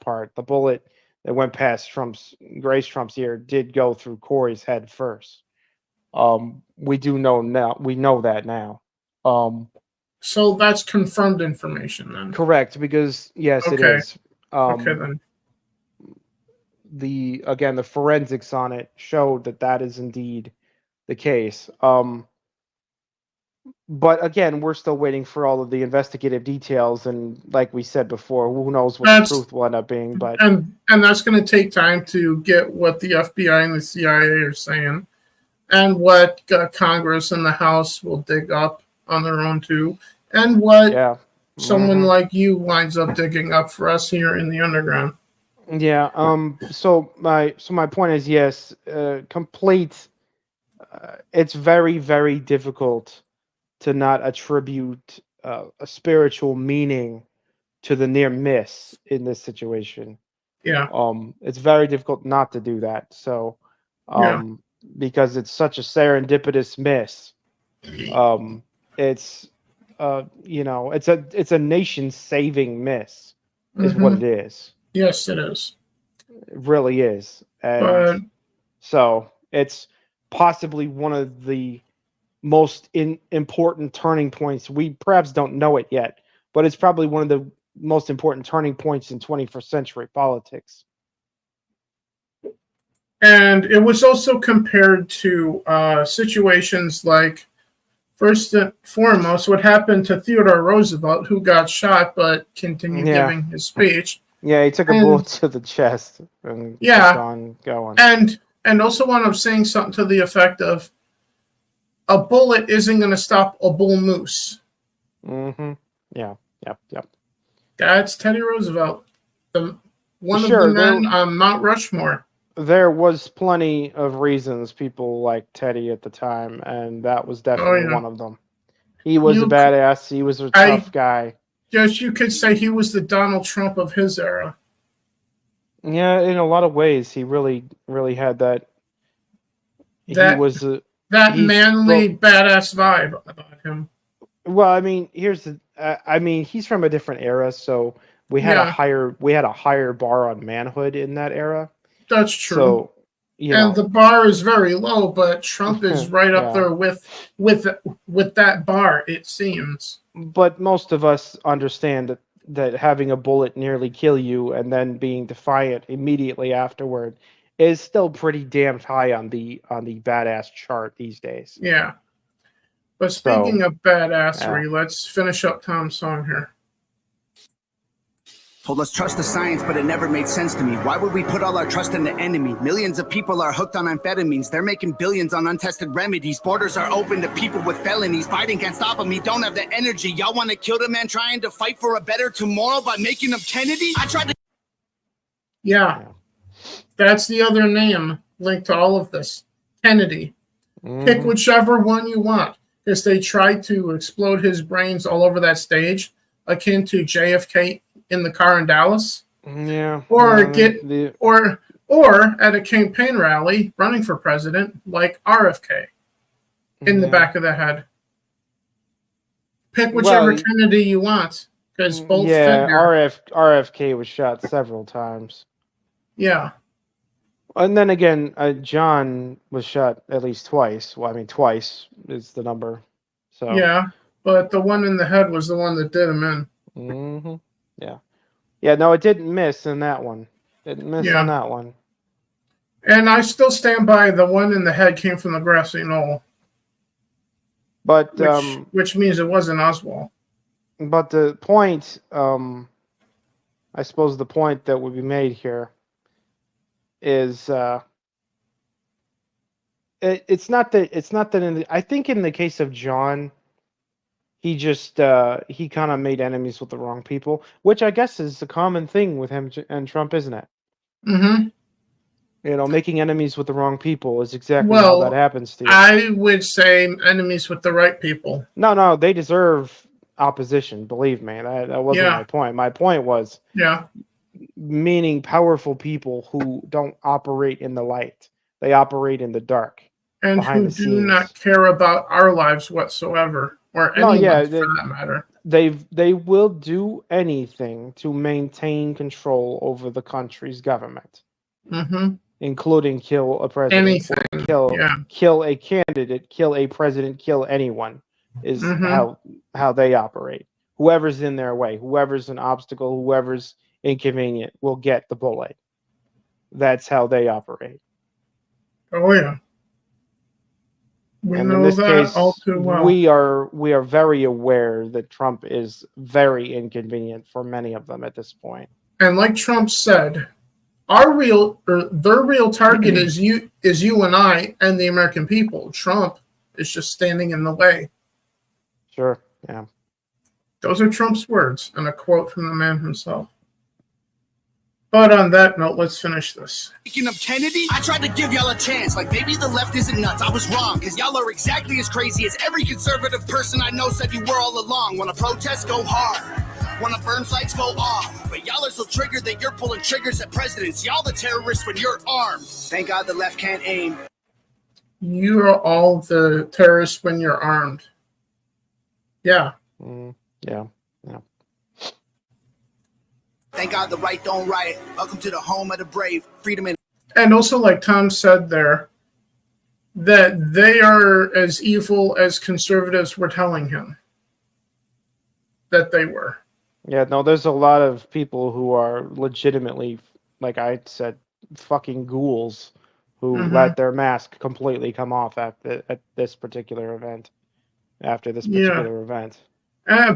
part. The bullet that went past Grace Trump's ear did go through Corey's head first. We do know now. We know that now. So that's confirmed information then. Correct, because yes, it Okay. is. Okay then. The forensics on it showed that is indeed the case. But again, we're still waiting for all of the investigative details, and like we said before, who knows what the truth will end up being. But and that's going to take time to get what the FBI and the CIA are saying, and what Congress and the House will dig up on their own too, and what someone like you winds up digging up for us here in the underground. Yeah. So my point is, yes, complete. It's very, very difficult to not attribute a spiritual meaning to the near miss in this situation. Yeah. It's very difficult not to do that. So, because it's such a serendipitous miss. It's it's a nation-saving miss, is what it is. Yes, it is. It really is, and so it's possibly one of the most important turning points. We perhaps don't know it yet, but it's probably one of the most important turning points in 21st century politics. And it was also compared to situations like, first and foremost, what happened to Theodore Roosevelt, who got shot but continued giving his speech. Yeah, he took a bullet to the chest and kept on going. And also wound up saying something to the effect of, a bullet isn't going to stop a bull moose. Mm-hmm. Yeah. Yep. That's Teddy Roosevelt, one of the men on Mount Rushmore. There was plenty of reasons people liked Teddy at the time, and that was definitely one of them. He was a badass. He was a tough guy. Yes, you could say he was the Donald Trump of his era. Yeah, in a lot of ways, he really, really had that. He was manly, badass vibe about him. Well, I mean, he's from a different era, so we had a higher bar on manhood in that era. That's true. So, and the bar is very low, but Trump is right up there with that bar, it seems. But most of us understand that having a bullet nearly kill you and then being defiant immediately afterward is still pretty damn high on the badass chart these days. Yeah. But speaking of badassery, let's finish up Tom's song here. Told us trust the science, but it never made sense to me. Why would we put all our trust in the enemy? Millions of people are hooked on amphetamines. They're making billions on untested remedies. Borders are open to people with felonies. Fighting can't stop them. You don't have the energy. Y'all want to kill the man trying to fight for a better tomorrow by making him Kennedy? I tried to... Yeah. That's the other name linked to all of this. Kennedy. Pick whichever one you want. Because they tried to explode his brains all over that stage, akin to JFK in the car in Dallas. Yeah. Or no, get the or at a campaign rally running for president like RFK in the yeah. back of the head. Pick whichever Well, Kennedy you want, because both yeah, figure. RFK was shot several times. Yeah. And then again, John was shot at least twice. Well, I mean, twice is the number. So Yeah. But the one in the head was the one that did him in. hmm yeah, yeah. No, it didn't miss in that one. Didn't miss on Yeah. that one. And I still stand by the one in the head came from the grassy knoll, But which means it wasn't Oswald. but the point, I suppose the point that would be made here is it's not that I think in the case of John, he just he kind of made enemies with the wrong people, which I guess is a common thing with him and Trump, isn't it? Mm-hmm. You know, making enemies with the wrong people is exactly how that Well, happens to you. I would say enemies with the right people. No, they deserve opposition. Believe me, that wasn't Yeah. my point. My point was Yeah. meaning powerful people who don't operate in the light; they operate in the dark, And behind who the do scenes. not care about our lives whatsoever, or No, anyone's yeah, for that matter. they will do anything to maintain control over the country's government, Mm-hmm. including kill a president, Anything. kill Yeah. kill a candidate, kill a president, kill anyone is Mhm. how they operate. Whoever's in their way, whoever's an obstacle, whoever's inconvenient will get the bullet. That's how they operate. Oh yeah. We And in know this that case, all too well. we are very aware that Trump is very inconvenient for many of them at this point. And like Trump said, their real target is you and I and the American people. Trump is just standing in the way. Sure. Yeah. Those are Trump's words, and a quote from the man himself. But on that note, let's finish this. Speaking of Kennedy, I tried to give y'all a chance. Like maybe the left isn't nuts. I was wrong, because y'all are exactly as crazy as every conservative person I know said you were all along. Wanna protest, go hard. Wanna burn flags, go off. But y'all are so triggered that you're pulling triggers at presidents. Y'all the terrorists when you're armed. Thank God the left can't aim. You are all the terrorists when you're armed. Yeah. Yeah. Thank God the right don't riot. Welcome to the home of the brave. Freedom And also, like Tom said there, that they are as evil as conservatives were telling him that they were. Yeah, no, there's a lot of people who are legitimately, like I said, fucking ghouls who let their mask completely come off at this particular event. After this particular event.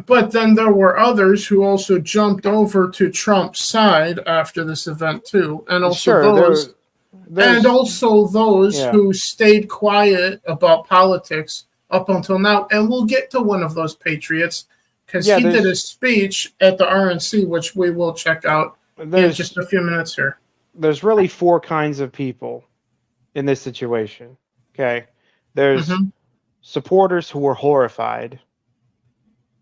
But then there were others who also jumped over to Trump's side after this event too, and also those who stayed quiet about politics up until now. And we'll get to one of those patriots because he did a speech at the RNC, which we will check out in just a few minutes here. There's really four kinds of people in this situation. Okay, there's supporters who are horrified.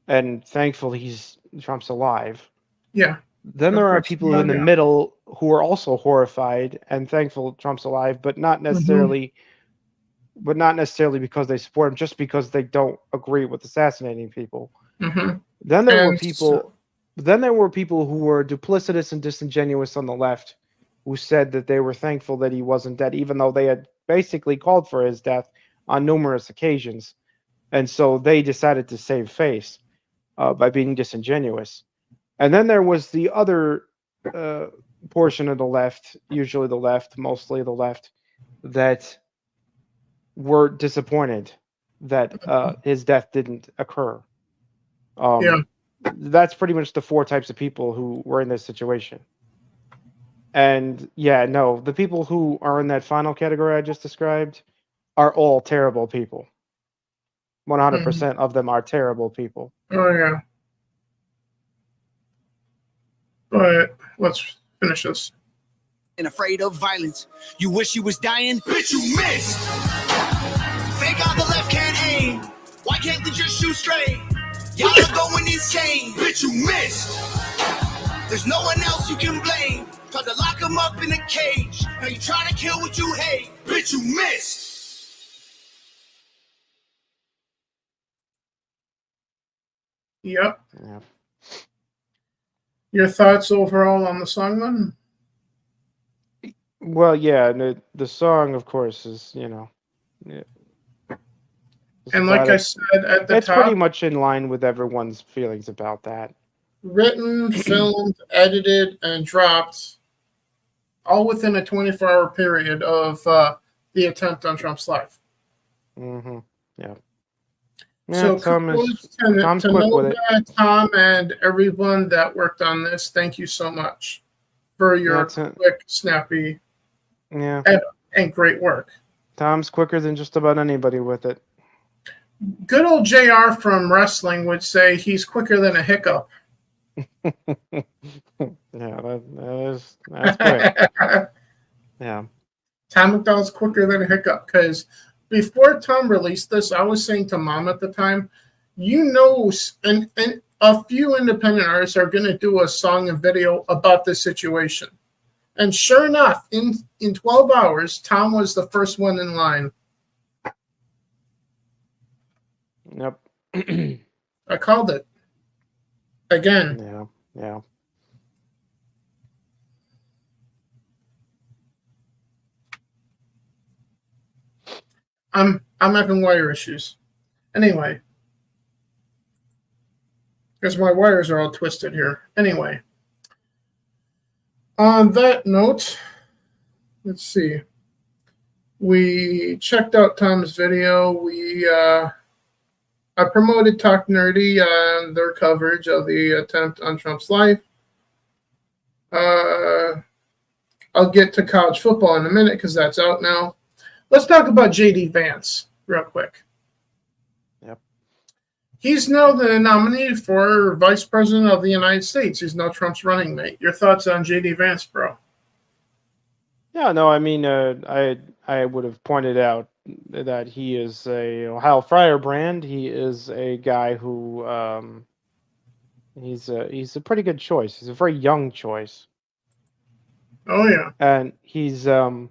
And thankfully, Trump's alive. Yeah. Then there are people in the middle who are also horrified and thankful Trump's alive, but not necessarily, because they support him, just because they don't agree with assassinating people. Then there were people. Then there were people who were duplicitous and disingenuous on the left, who said that they were thankful that he wasn't dead, even though they had basically called for his death on numerous occasions, and so they decided to save face. By being disingenuous. And then there was the other portion of the left, usually the left, mostly the left, that were disappointed that his death didn't occur. That's pretty much the four types of people who were in this situation. And yeah, no, the people who are in that final category I just described are all terrible people. 100% of them are terrible people. Oh, yeah. But let's finish this. And afraid of violence. You wish you was dying? Bitch, you missed! Thank God the left can't aim. Why can't they just shoot straight? Y'all are going insane. Bitch, you missed! There's no one else you can blame. Tried to lock him up in a cage. Now you trying to kill what you hate. Bitch, you missed. Yep. Yeah. Your thoughts overall on the song then? Well, yeah, and the song, of course, is yeah, it's And like about I it. said at the It's pretty top, much in line with everyone's feelings about that. written, filmed, edited, and dropped all within a 24-hour period of the attempt on Trump's life. Mm-hmm. Yeah. So Yeah, kudos Tom's to quick with it. Nova, Tom, and everyone that worked on this. Thank you so much for your quick, snappy, Yeah. and great work. Tom's quicker than just about anybody with it. Good old JR from wrestling would say he's quicker than a hiccup. Yeah, that's quick. Yeah. Tom MacDonald's quicker than a hiccup because before Tom released this, I was saying to Mom at the time, and a few independent artists are going to do a song and video about this situation. And sure enough, in 12 hours, Tom was the first one in line. Yep. I called it. Again. Yeah. Yeah. I'm having wire issues. Anyway. Because my wires are all twisted here. Anyway. On that note, let's see. We checked out Tom's video. I promoted Talk Nerdy on their coverage of the attempt on Trump's life. I'll get to college football in a minute because that's out now. Let's talk about J.D. Vance real quick. Yep. He's now the nominee for Vice President of the United States. He's now Trump's running mate. Your thoughts on J.D. Vance, bro? Yeah, no, I mean, I would have pointed out that he is a Ohio firebrand. He is a guy who he's a pretty good choice. He's a very young choice. Oh yeah, and he's as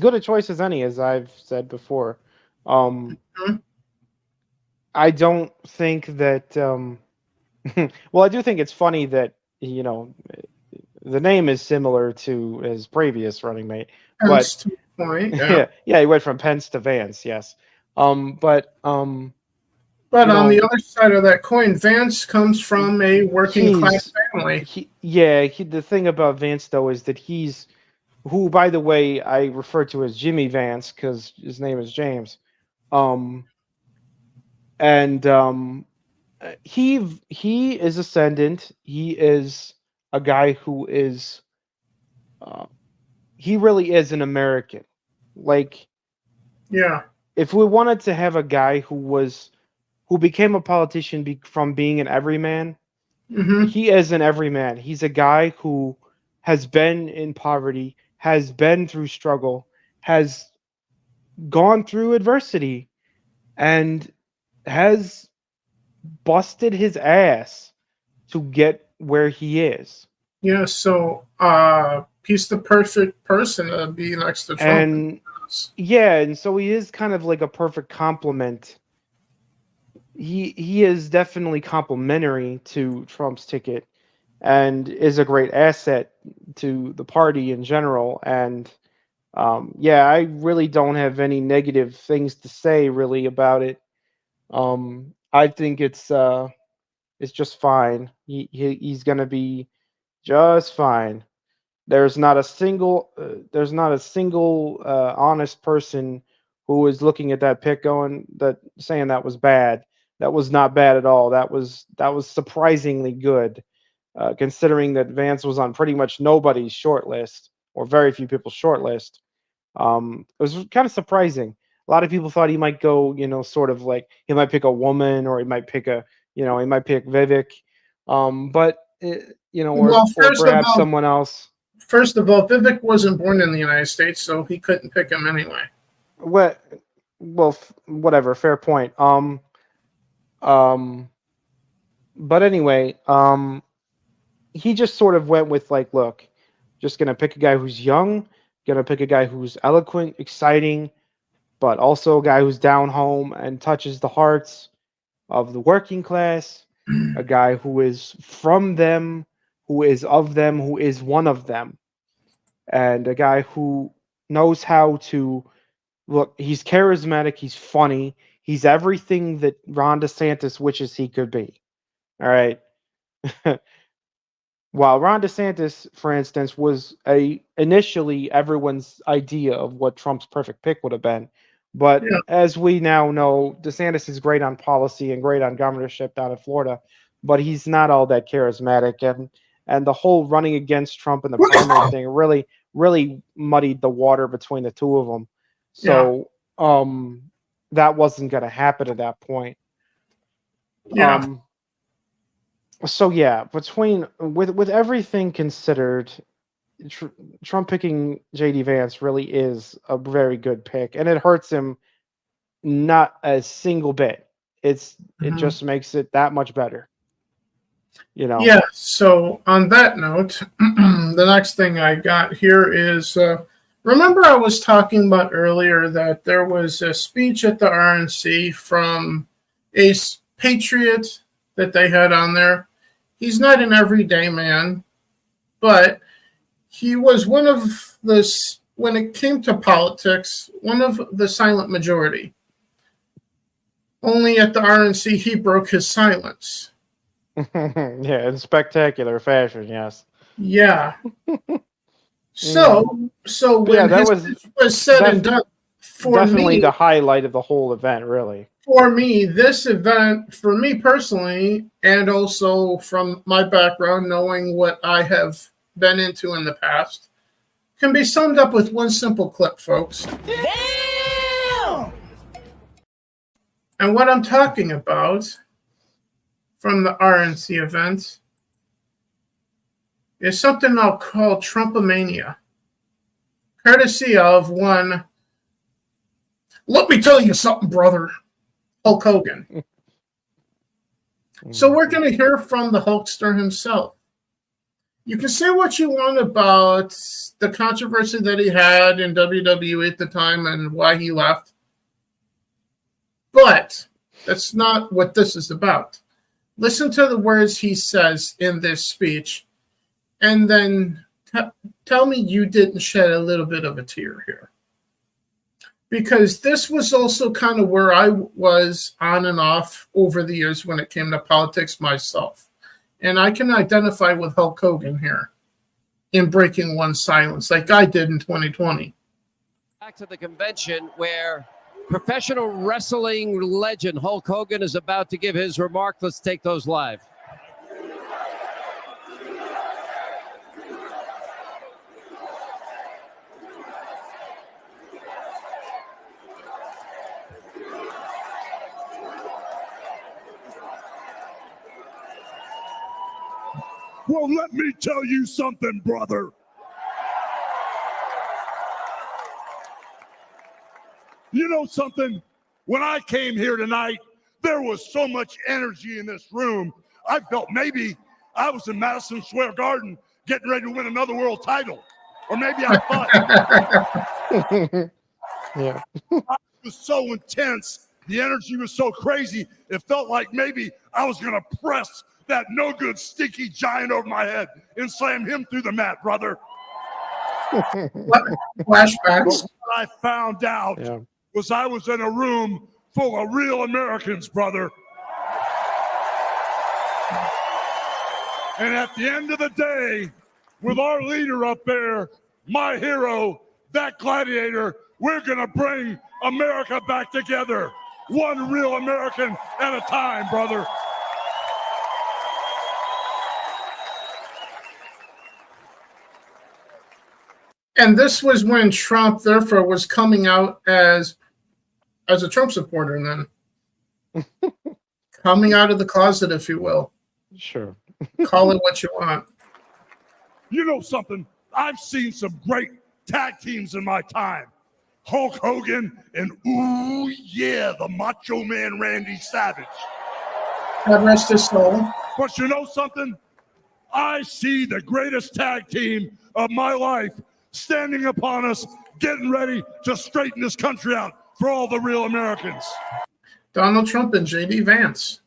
good a choice as any, as I've said before. I don't think that. Well, I do think it's funny that the name is similar to his previous running mate, Pence point, yeah. yeah, he went from Pence to Vance, yes. But on the other side of that coin, Vance comes from a working class family. The thing about Vance though is that who, by the way, I refer to as Jimmy Vance because his name is James. He is ascendant. He is a guy who is he really is an American. Like, yeah, if we wanted to have a guy who became a politician from being an everyman, he is an everyman. He's a guy who has been in poverty, has been through struggle, has gone through adversity, and has busted his ass to get where he is. Yeah, so he's the perfect person to be next to Trump. And so he is kind of like a perfect complement. He is definitely complimentary to Trump's ticket and is a great asset to the party in general. And I really don't have any negative things to say really about it. I think it's just fine. He's gonna be just fine. There's not a single honest person who is looking at that pick saying that was bad. That was not bad at all. That was surprisingly good, considering that Vance was on pretty much nobody's short list or very few people's short list. It was kind of surprising. A lot of people thought he might go, sort of like he might pick a woman or he might pick Vivek, or perhaps someone else. First of all, Vivek wasn't born in the United States, so he couldn't pick him anyway. Well, whatever. Fair point. But anyway, he just sort of went with like, look, just gonna pick a guy who's young, gonna pick a guy who's eloquent, exciting, but also a guy who's down home and touches the hearts of the working class, a guy who is from them, who is of them, who is one of them, and a guy who knows how to look. He's charismatic, he's funny, he's everything that Ron DeSantis wishes he could be. All right. While Ron DeSantis, for instance, was initially everyone's idea of what Trump's perfect pick would have been. But Yeah. as we now know, DeSantis is great on policy and great on governorship down in Florida, but he's not all that charismatic. And the whole running against Trump in the primary thing really muddied the water between the two of them. So that wasn't going to happen at that point. Yeah. So yeah, with everything considered, Trump picking JD Vance really is a very good pick, and it hurts him not a single bit. It just makes it that much better. You know. Yeah. So on that note, the next thing I got here is remember I was talking about earlier that there was a speech at the RNC from a patriot that they had on there. He's not an everyday man, but he was one of the, when it came to politics, one of the silent majority. Only at the RNC, he broke his silence. Yeah, in spectacular fashion, yes. Yeah. So when that was said and done, for definitely me, the highlight of the whole event, really. For me, this event, for me personally, and also from my background, knowing what I have been into in the past, can be summed up with one simple clip, folks. Damn! And what I'm talking about from the RNC event is something I'll call Trumpomania, courtesy of one, let me tell you something, brother, Hulk Hogan. So we're going to hear from the Hulkster himself. You can say what you want about the controversy that he had in WWE at the time and why he left, but that's not what this is about. Listen to the words he says in this speech, and then tell me you didn't shed a little bit of a tear here. Because this was also kind of where I was on and off over the years when it came to politics myself. And I can identify with Hulk Hogan here in breaking one's silence like I did in 2020. Back to the convention where professional wrestling legend Hulk Hogan is about to give his remark. Let's take those live. Well, let me tell you something, brother. You know something? When I came here tonight, there was so much energy in this room. I felt maybe I was in Madison Square Garden getting ready to win another world title. Or maybe I thought. Yeah. It was so intense. The energy was so crazy. It felt like maybe I was going to press that no good stinky giant over my head and slam him through the mat, brother. Flashbacks. What I found out was I was in a room full of real Americans, brother. And at the end of the day, with our leader up there, my hero, that gladiator, we're going to bring America back together. One real American at a time, brother. And this was when Trump, therefore, was coming out as a Trump supporter then. Coming out of the closet, if you will. Sure. Call it what you want. You know something? I've seen some great tag teams in my time. Hulk Hogan and, ooh, yeah, the Macho Man Randy Savage. God rest his soul. But you know something? I see the greatest tag team of my life standing upon us, getting ready to straighten this country out for all the real Americans. Donald Trump and J.D. Vance.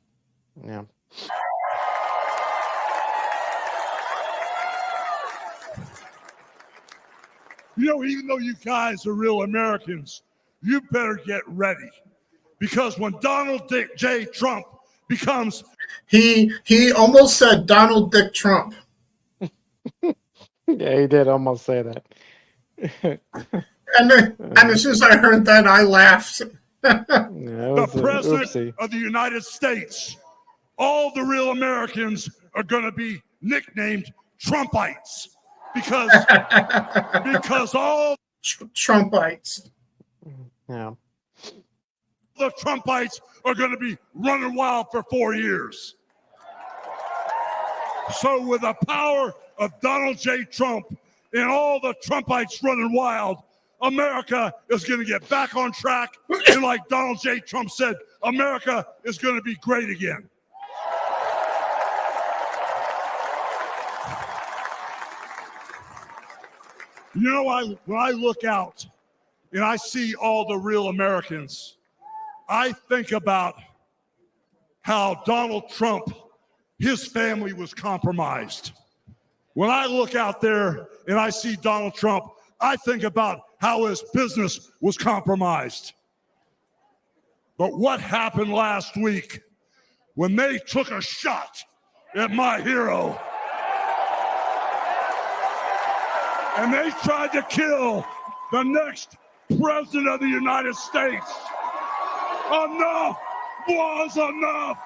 Yeah. You know, even though you guys are real Americans, you better get ready. Because when Donald J. Trump becomes... He almost said Donald Dick Trump. Yeah, he did almost say that. And as soon as I heard that, I laughed. The President of the United States, all the real Americans are going to be nicknamed Trumpites. Because all Trumpites. Yeah. The Trumpites are going to be running wild for 4 years. So with the power of Donald J. Trump and all the Trumpites running wild, America is going to get back on track. And like Donald J. Trump said, America is going to be great again. You know, when I look out and I see all the real Americans, I think about how Donald Trump, his family was compromised. When I look out there and I see Donald Trump, I think about how his business was compromised. But what happened last week when they took a shot at my hero and they tried to kill the next president of the United States? Enough was enough.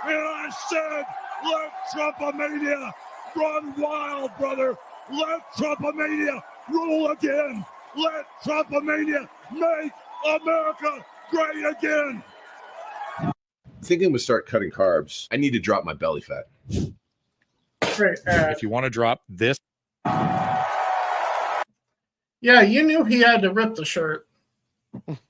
And I said, let Trumpomania run wild, brother. Let Trumpomania rule again. Let Trumpomania make America great again. Thinking I'm gonna start cutting carbs. I need to drop my belly fat. Great. If you want to drop this. Yeah, you knew he had to rip the shirt.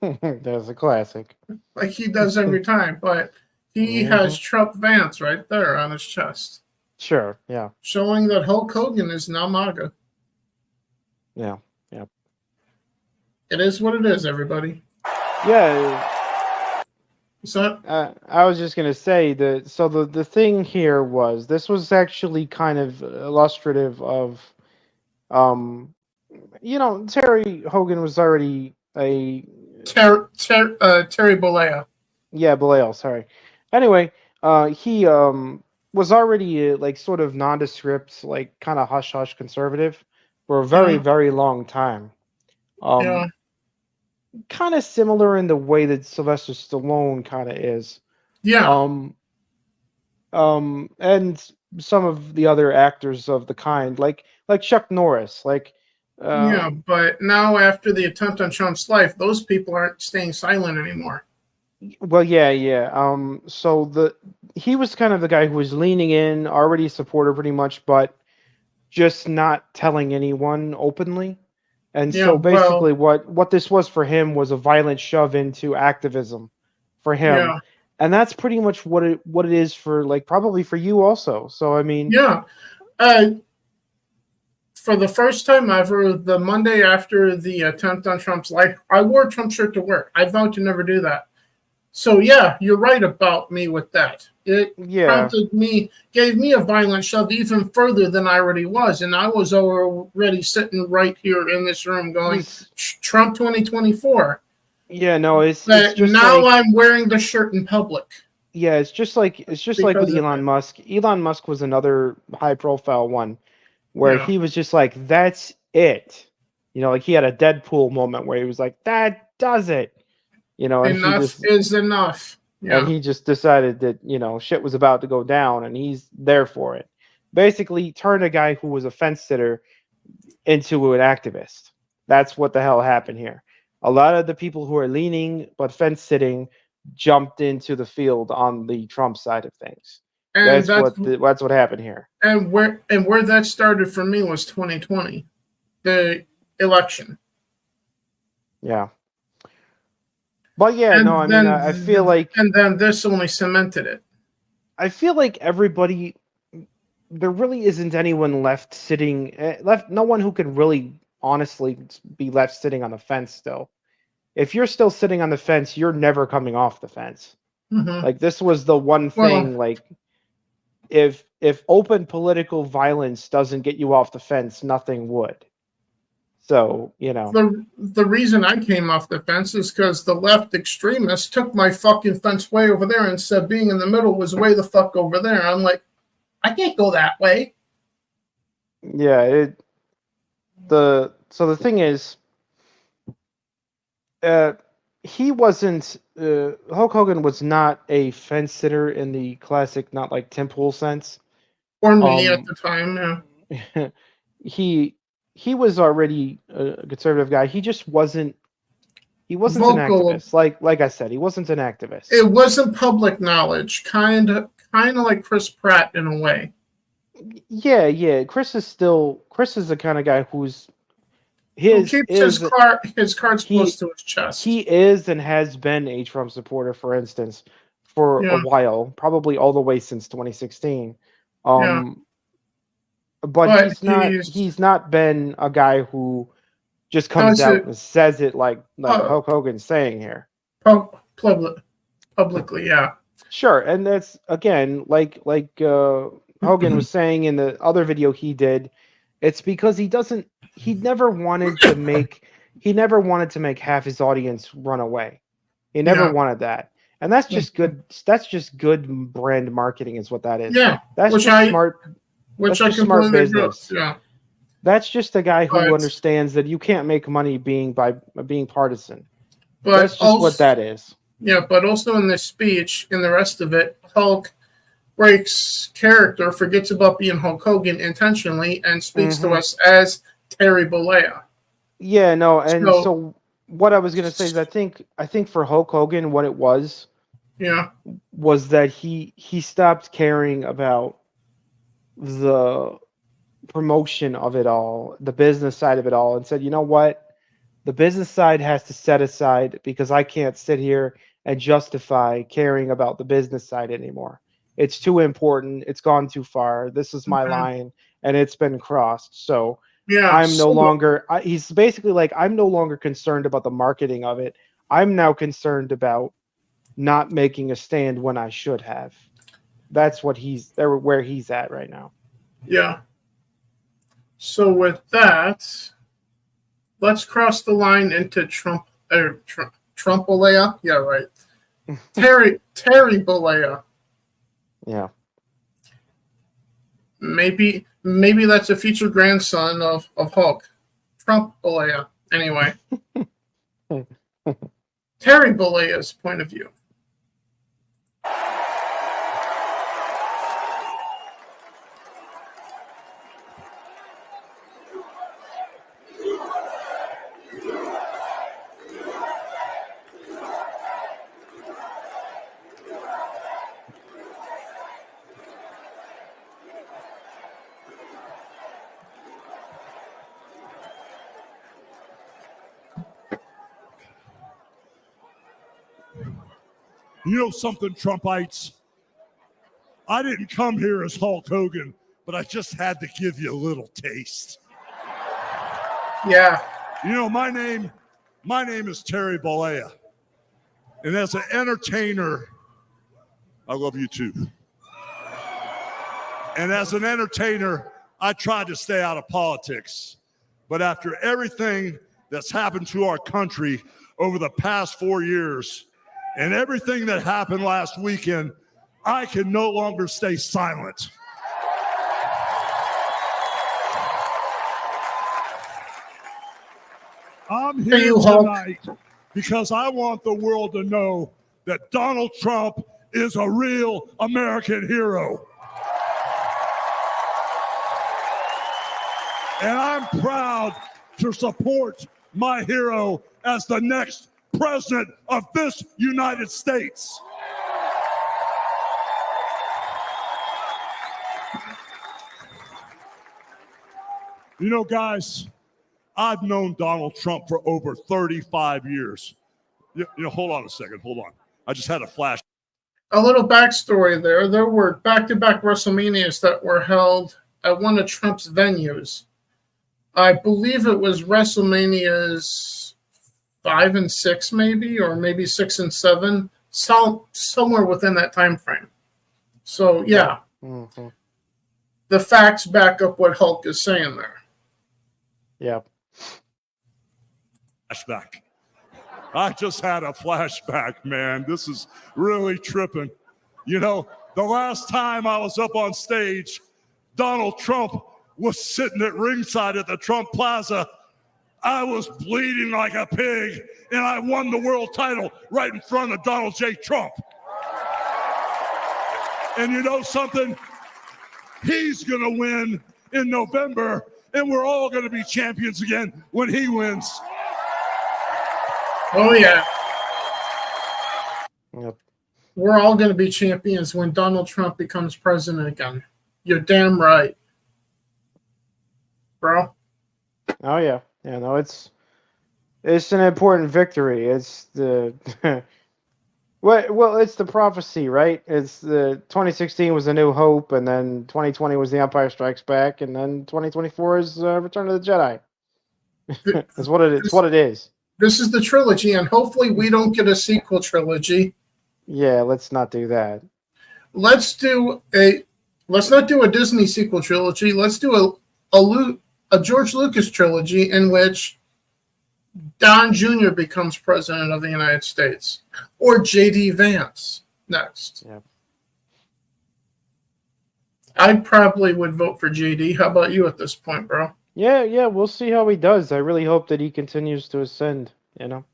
That's a classic. Like he does every time, but he has Trump Vance right there on his chest. Sure, yeah. Showing that Hulk Hogan is now MAGA. Yeah, yeah. It is what it is, everybody. Yeah. So I was just gonna say that. So the thing here was this was actually kind of illustrative of, Terry Hogan was already a Terry Bollea. Yeah, Belial. Sorry. Anyway, he was already like sort of nondescript, like kind of hush hush conservative for a very very long time. Yeah. Kind of similar in the way that Sylvester Stallone kind of is. Yeah. And some of the other actors of the kind, like Chuck Norris, yeah, but now after the attempt on Trump's life, those people aren't staying silent anymore. Well, yeah. So he was kind of the guy who was leaning in, already a supporter pretty much, but just not telling anyone openly. And so basically what this was for him was a violent shove into activism for him. Yeah. And that's pretty much what it is for, like, probably for you also. So, I mean. Yeah. For the first time ever, the Monday after the attempt on Trump's life, I wore a Trump shirt to work. I vowed to never do that. So, yeah, you're right about me with that. It prompted me, gave me a violent shove even further than I already was. And I was already sitting right here in this room going, Trump 2024. Yeah, no, it's just now I'm wearing the shirt in public. Yeah, it's just like with Elon Musk. Elon Musk was another high profile one where he was just like, that's it. Like he had a Deadpool moment where he was like, that does it. And enough is enough. Yeah. And he just decided that, shit was about to go down and he's there for it. Basically turned a guy who was a fence sitter into an activist. That's what the hell happened here. A lot of the people who are leaning but fence sitting jumped into the field on the Trump side of things. And that's what happened here. And where that started for me was 2020, the election. Yeah. But yeah, I feel like, and then this only cemented it. I feel like everybody, there really isn't anyone left sitting, no one who could really honestly be left sitting on the fence still. If you're still sitting on the fence, you're never coming off the fence. Mhm. Like, this was the one thing, like, if open political violence doesn't get you off the fence, nothing would. So, you know. The reason I came off the fence is because the left extremists took my fucking fence way over there and said being in the middle was way the fuck over there. I'm like, I can't go that way. Yeah, so the thing is, he wasn't, Hulk Hogan was not a fence sitter in the classic, not like Tim Pool sense. For me at the time, yeah. He was already a conservative guy. He just wasn't. He wasn't an activist. Like I said, he wasn't an activist. It wasn't public knowledge. Kind of like Chris Pratt in a way. Yeah. Chris is the kind of guy who keeps his cards close to his chest. He is and has been a Trump supporter, for instance, for a while, probably all the way since 2016. But he's not been a guy who just comes out and says it like Hulk Hogan's saying here. Publicly, yeah. Sure, and that's again like Hogan was saying in the other video he did. It's because he never wanted to make half his audience run away. He never wanted that, and that's just good. That's just good brand marketing, is what that is. Yeah, that's smart. Which that's I smart business. Agree. Yeah, that's just a guy who understands that you can't make money being partisan. But that's just what that is. Yeah, but also in this speech, in the rest of it, Hulk breaks character, forgets about being Hulk Hogan intentionally, and speaks to us as Terry Bollea. Yeah, no, and so what I was gonna say is I think for Hulk Hogan, what it was that he stopped caring about the promotion of it all, the business side of it all, and said, you know what? The business side has to set aside because I can't sit here and justify caring about the business side anymore. It's too important. It's gone too far. This is my line, and it's been crossed. So I'm no longer. He's basically like, I'm no longer concerned about the marketing of it. I'm now concerned about not making a stand when I should have. That's what where he's at right now. Yeah. So with that, let's cross the line into Trump Bollea. Yeah, right. Terry Bollea. Yeah. Maybe that's a future grandson of Hulk. Trump Bollea. Anyway. Terry Bollea's point of view. You know something, Trumpites? I didn't come here as Hulk Hogan, but I just had to give you a little taste. Yeah. You know, my name is Terry Bollea. And as an entertainer, I love you too. And as an entertainer, I tried to stay out of politics. But after everything that's happened to our country over the past 4 years, and everything that happened last weekend, I can no longer stay silent. I'm here tonight because I want the world to know that Donald Trump is a real American hero. And I'm proud to support my hero as the next president of this United States. You know, guys, I've known Donald Trump for over 35 years. You know, hold on a second, hold on. I just had a flash. A little backstory there. There were back-to-back WrestleManias that were held at one of Trump's venues. I believe it was WrestleManias 5 and 6, maybe, or maybe 6 and 7, somewhere within that time frame. So, yeah. Mm-hmm. The facts back up what Hulk is saying there. Yeah. Flashback. I just had a flashback, man. This is really tripping. You know, the last time I was up on stage, Donald Trump was sitting at ringside at the Trump Plaza. I was bleeding like a pig, and I won the world title right in front of Donald J. Trump. And you know something? He's going to win in November, and we're all going to be champions again when he wins. Oh, yeah. Yep. We're all going to be champions when Donald Trump becomes president again. You're damn right. Bro? Oh, yeah. Yeah, no, it's an important victory. It's the well, it's the prophecy, right? It's the 2016 was A New Hope, and then 2020 was The Empire Strikes Back, and then 2024 is Return of the Jedi. That's what it is. It's what it is. This is the trilogy, and hopefully we don't get a sequel trilogy. Yeah, let's not do that. Let's not do a Disney sequel trilogy. Let's do a George Lucas trilogy in which Don Jr. becomes president of the United States, or J.D. Vance next. Yeah. I probably would vote for J.D. How about you at this point, bro? Yeah, we'll see how he does. I really hope that he continues to ascend, you know?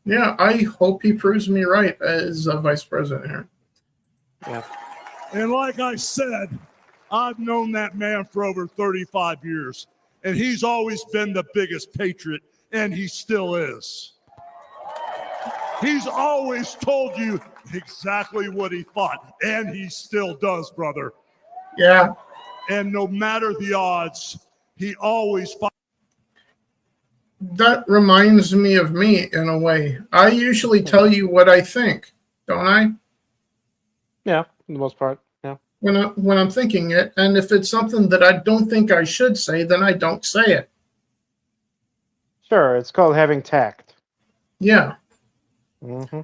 Yeah, I hope he proves me right as a vice president here. Yeah. And like I said, I've known that man for over 35 years, and he's always been the biggest patriot, and he still is. He's always told you exactly what he thought, and he still does, brother. Yeah. And no matter the odds, he always fought. That reminds me of me in a way. I usually tell you what I think, don't I? Yeah, for the most part, yeah. When I'm thinking it, and if it's something that I don't think I should say, then I don't say it. Sure, it's called having tact. Yeah. Mm-hmm.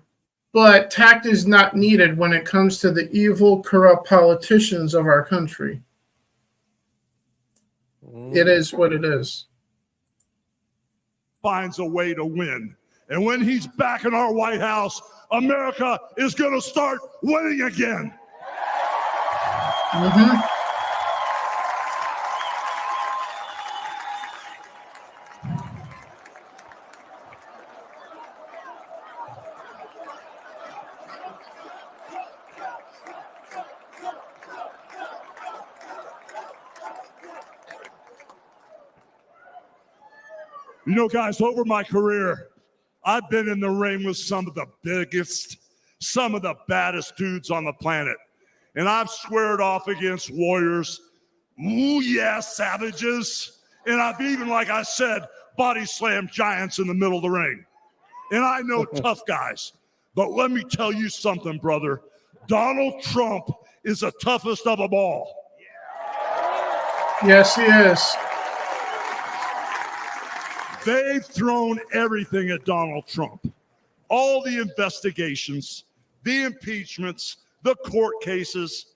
But tact is not needed when it comes to the evil, corrupt politicians of our country. It is what it is. Finds a way to win. And when he's back in our White House, America is going to start winning again. Mm-hmm. You know, guys, over my career, I've been in the ring with some of the biggest, some of the baddest dudes on the planet. And I've squared off against warriors, ooh yeah, savages. And I've even, like I said, body slammed giants in the middle of the ring. And I know tough guys. But let me tell you something, brother. Donald Trump is the toughest of them all. Yes, he is. They've thrown everything at Donald Trump. All the investigations, the impeachments, the court cases,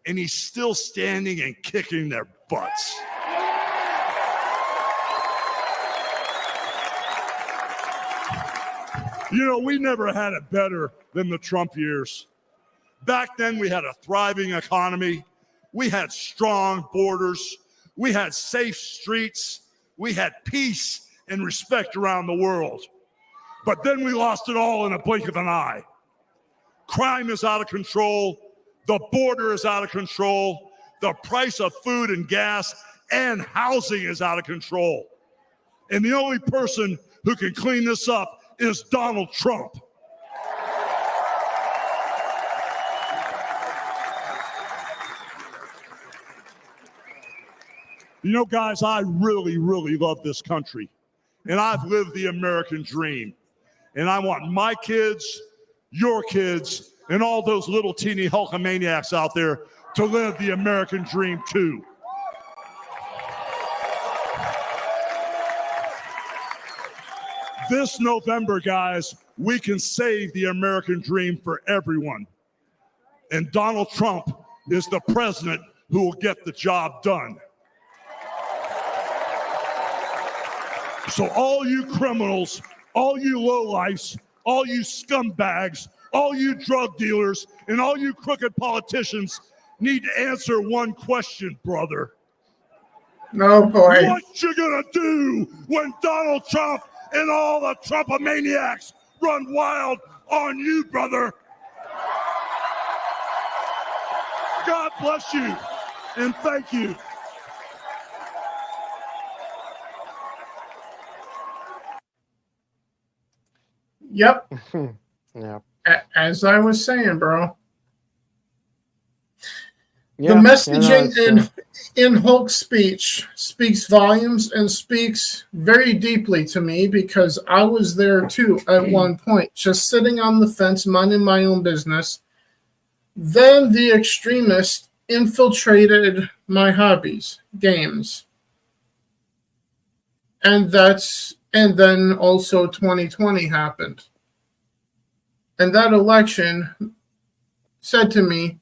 and he's still standing and kicking their butts. You know, we never had it better than the Trump years. Back then, we had a thriving economy. We had strong borders. We had safe streets. We had peace and respect around the world. But then we lost it all in a blink of an eye. Crime is out of control. The border is out of control. The price of food and gas and housing is out of control. And the only person who can clean this up is Donald Trump. You know, guys, I really, really love this country. And I've lived the American dream. And I want my kids, your kids, and all those little teeny Hulkamaniacs out there to live the American dream too. This November, guys, we can save the American dream for everyone. And Donald Trump is the president who will get the job done. So all you criminals, all you lowlifes, all you scumbags, all you drug dealers, and all you crooked politicians need to answer one question, brother. No, boy. What you gonna do when Donald Trump and all the Trumpomaniacs run wild on you, brother? God bless you, and thank you. Yep. Yeah. As I was saying, bro. Yeah, The messaging yeah, no, in Hulk's speech speaks volumes and speaks very deeply to me because I was there too at one point, just sitting on the fence, minding my own business. Then the extremists infiltrated my hobbies, games. And then also 2020 happened. And that election said to me,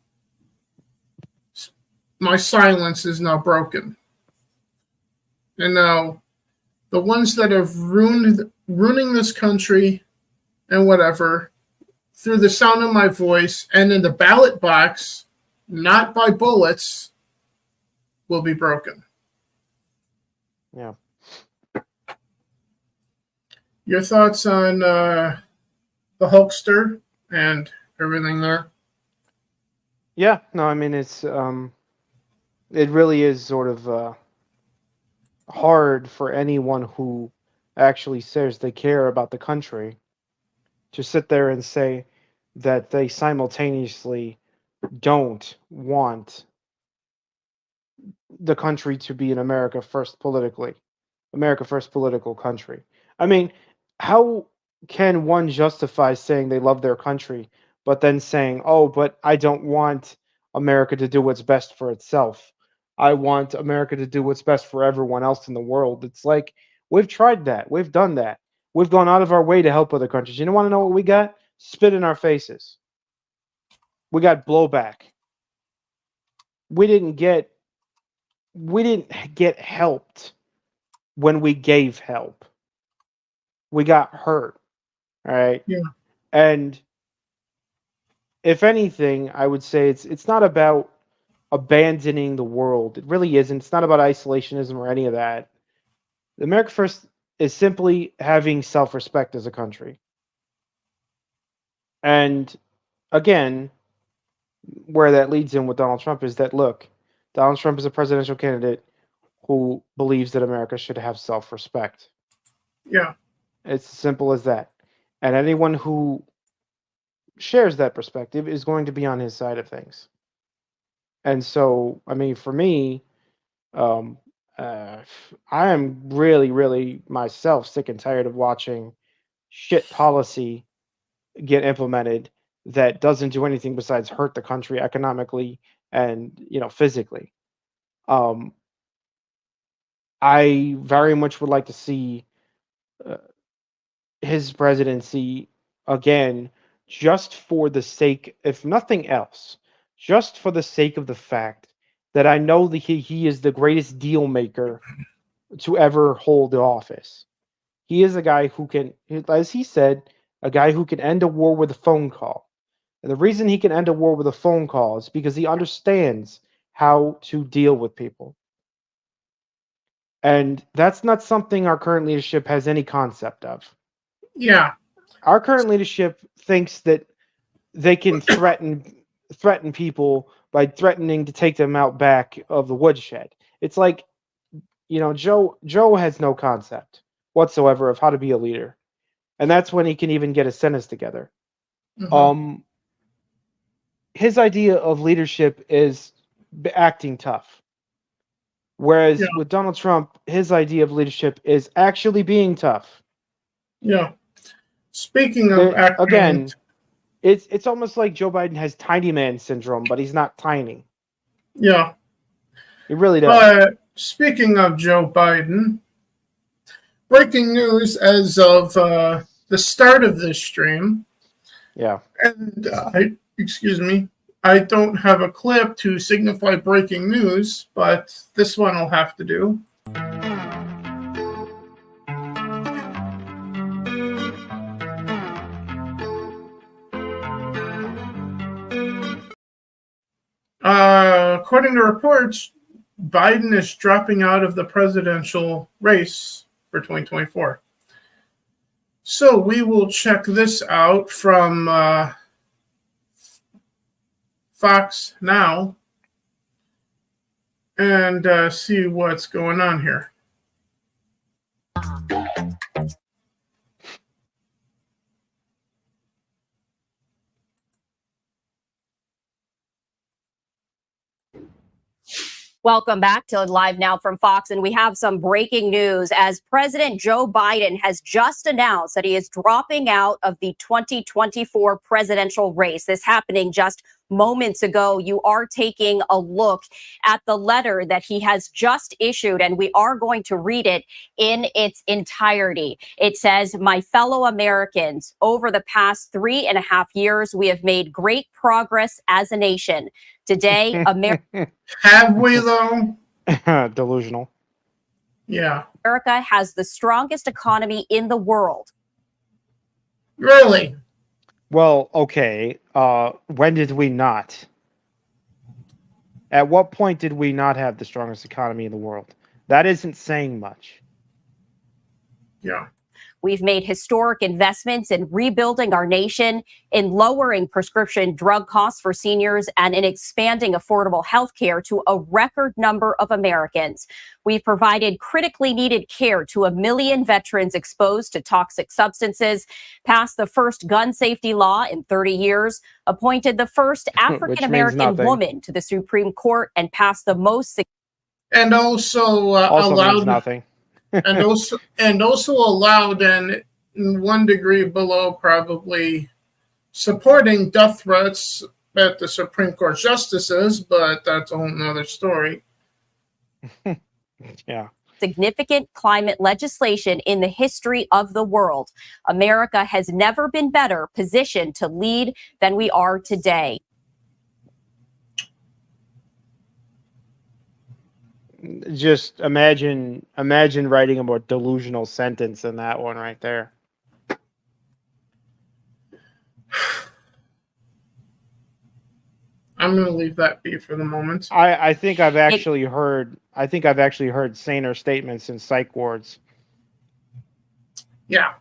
my silence is now broken. And now the ones that have ruining this country and whatever through the sound of my voice and in the ballot box, not by bullets, will be broken. Yeah. Your thoughts on the Hulkster and everything there? Yeah, no, I mean it really is sort of hard for anyone who actually says they care about the country to sit there and say that they simultaneously don't want the country to be an America first political country. I mean, how can one justify saying they love their country, but then saying, oh, but I don't want America to do what's best for itself. I want America to do what's best for everyone else in the world. It's like, we've tried that. We've done that. We've gone out of our way to help other countries. You don't want to know what we got? Spit in our faces. We got blowback. We didn't get helped when we gave help. We got hurt. All right. Yeah. And if anything, I would say it's not about abandoning the world. It really isn't. It's not about isolationism or any of that. America First is simply having self-respect as a country. And again, where that leads in with Donald Trump is that, look, Donald Trump is a presidential candidate who believes that America should have self-respect. Yeah. It's as simple as that. And anyone who shares that perspective is going to be on his side of things. And so, I mean, for me, I am really, really myself sick and tired of watching shit policy get implemented that doesn't do anything besides hurt the country economically and, physically. I very much would like to see his presidency again, just for the sake, if nothing else, just for the sake of the fact that I know that he is the greatest deal maker to ever hold the office. He is a guy who can, as he said, a guy who can end a war with a phone call. And the reason he can end a war with a phone call is because he understands how to deal with people. And that's not something our current leadership has any concept of. Yeah. Our current leadership thinks that they can threaten people by threatening to take them out back of the woodshed. It's like, Joe has no concept whatsoever of how to be a leader. And that's when he can even get a sentence together. Mm-hmm. His idea of leadership is acting tough. Whereas with Donald Trump, his idea of leadership is actually being tough. Yeah. Speaking of acting, again, It's almost like Joe Biden has tiny man syndrome, but he's not tiny. Yeah. He really does. Speaking of Joe Biden, breaking news as of the start of this stream. Yeah. And excuse me, I don't have a clip to signify breaking news, but this one will have to do. According to reports, Biden is dropping out of the presidential race for 2024. So we will check this out from Fox Now and see what's going on here. Welcome back to Live Now from Fox, and we have some breaking news as President Joe Biden has just announced that he is dropping out of the 2024 presidential race. This happening just moments ago. You are taking a look at the letter that he has just issued, and we are going to read it in its entirety. It says, "My fellow Americans, over the past 3.5 years, we have made great progress as a nation. Today, America..." Have we, though? Delusional. Yeah. "America has the strongest economy in the world." Really? Well, okay. When did we not? At what point did we not have the strongest economy in the world? That isn't saying much. Yeah. We've made historic investments in rebuilding our nation, in lowering prescription drug costs for seniors, and in expanding affordable health care to a record number of Americans. We've provided critically needed care to 1 million veterans exposed to toxic substances, passed the first gun safety law in 30 years, appointed the first African-American woman to the Supreme Court, and passed the most... And also allowed... nothing. and also allowed, and in 1 degree below, probably supporting death threats at the Supreme Court justices, but that's a whole nother story. Yeah. Significant climate legislation in the history of the world. America has never been better positioned to lead than we are today. Just imagine writing a more delusional sentence than that one right there. I'm going to leave that be for the moment. I think I've actually heard saner statements in psych wards. Yeah.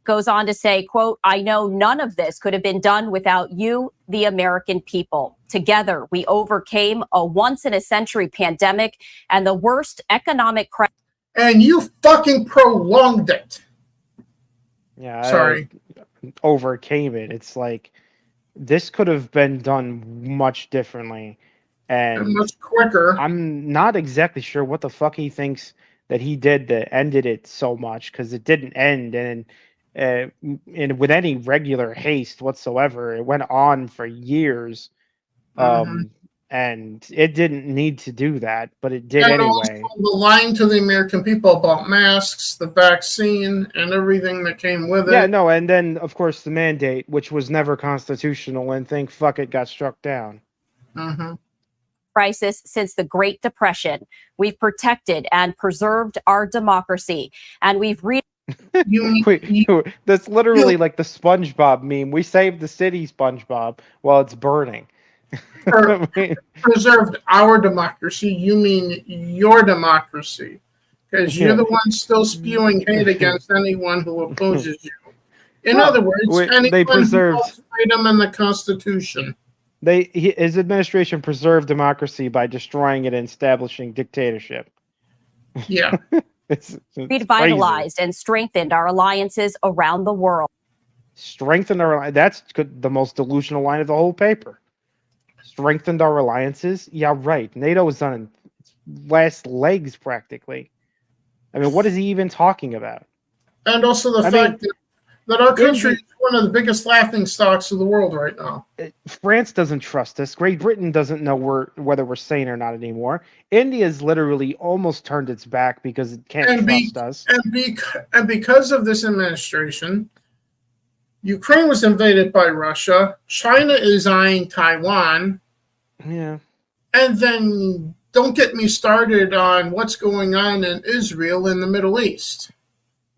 Goes on to say, quote, "I know none of this could have been done without you, the American people. Together, we overcame a once-in-a-century pandemic and the worst economic crisis." And you fucking prolonged it. Yeah. Sorry. Overcame it. It's like, this could have been done much differently. And much quicker. I'm not exactly sure what the fuck he thinks that he did that ended it so much, because it didn't end. And with any regular haste whatsoever, it went on for years, and it didn't need to do that, but it did anyway. Also the lying to the American people about masks, the vaccine, and everything that came with it. Yeah, no, and then of course the mandate, which was never constitutional, and thank fuck it got struck down. Crisis since the Great Depression. We've protected and preserved our democracy, and we've that's literally like the SpongeBob meme. We saved the city, SpongeBob, while it's burning. Preserved our democracy. You mean your democracy, because you're the one still spewing hate against anyone who opposes you. In other words, anyone who loves freedom and the Constitution. His administration preserved democracy by destroying it and establishing dictatorship. Yeah. It's revitalized and strengthened our alliances around the world. Strengthened our... That's the most delusional line of the whole paper. Strengthened our alliances? Yeah, right. NATO is on its last legs, practically. I mean, what is he even talking about? And also the fact that that our country is one of the biggest laughing stocks of the world right now. France doesn't trust us. Great Britain doesn't know whether we're sane or not anymore. India's literally almost turned its back because it can't trust us. And because of this administration, Ukraine was invaded by Russia. China is eyeing Taiwan. Yeah. And then don't get me started on what's going on in Israel in the Middle East.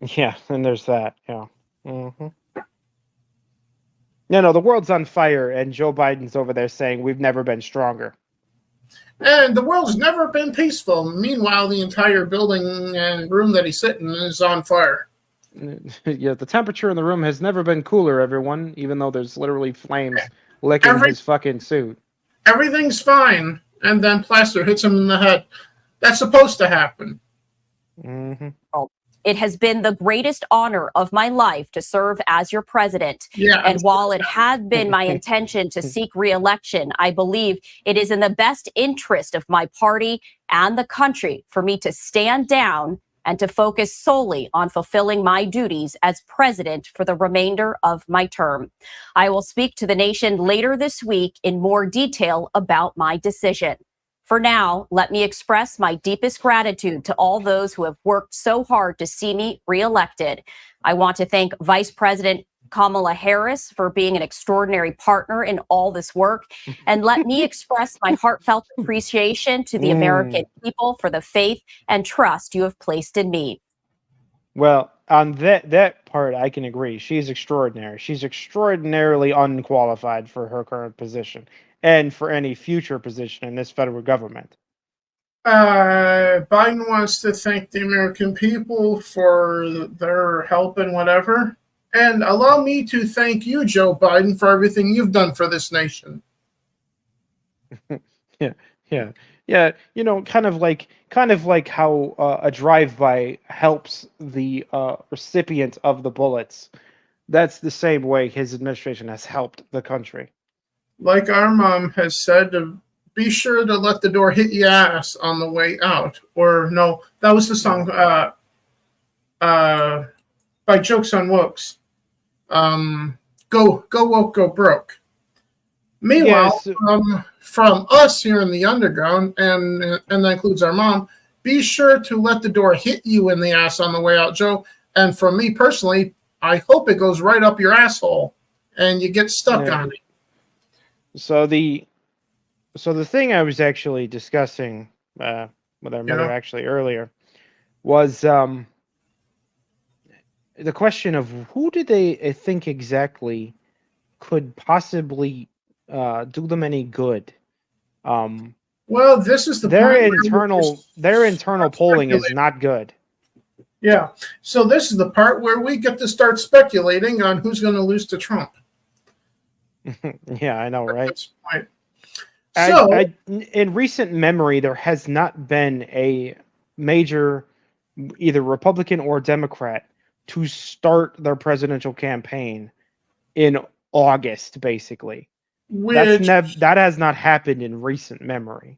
Yeah, and there's that. Yeah. Mm-hmm. No, the world's on fire, and Joe Biden's over there saying we've never been stronger. And the world's never been peaceful. Meanwhile, the entire building and room that he's sitting in is on fire. Yeah, the temperature in the room has never been cooler, everyone, even though there's literally flames licking his fucking suit. Everything's fine, and then plaster hits him in the head. That's supposed to happen. Mm-hmm. It has been the greatest honor of my life to serve as your president. Yeah. And while it had been my intention to seek re-election, I believe it is in the best interest of my party and the country for me to stand down and to focus solely on fulfilling my duties as president for the remainder of my term. I will speak to the nation later this week in more detail about my decision. For now, let me express my deepest gratitude to all those who have worked so hard to see me reelected. I want to thank Vice President Kamala Harris for being an extraordinary partner in all this work. And let me express my heartfelt appreciation to the American people for the faith and trust you have placed in me. Well, on that part, I can agree. She's extraordinary. She's extraordinarily unqualified for her current position and for any future position in this federal government. Biden wants to thank the American people for their help and whatever. And allow me to thank you, Joe Biden, for everything you've done for this nation. Yeah. You know, kind of like how a drive-by helps the recipient of the bullets. That's the same way his administration has helped the country. Like our mom has said, be sure to let the door hit your ass on the way out. Or no, that was the song by Jokes on Wokes. Go woke, go broke. Meanwhile, from us here in the underground, and that includes our mom, be sure to let the door hit you in the ass on the way out, Joe. And for me personally, I hope it goes right up your asshole and you get stuck on it. So the thing I was actually discussing with our mother actually earlier was the question of who do they think exactly could possibly do them any good. Well, this is their internal polling is not good. Yeah. So this is the part where we get to start speculating on who's going to lose to Trump. Yeah, I know, right? So, in recent memory, there has not been a major, either Republican or Democrat, to start their presidential campaign in August, basically. That has not happened in recent memory.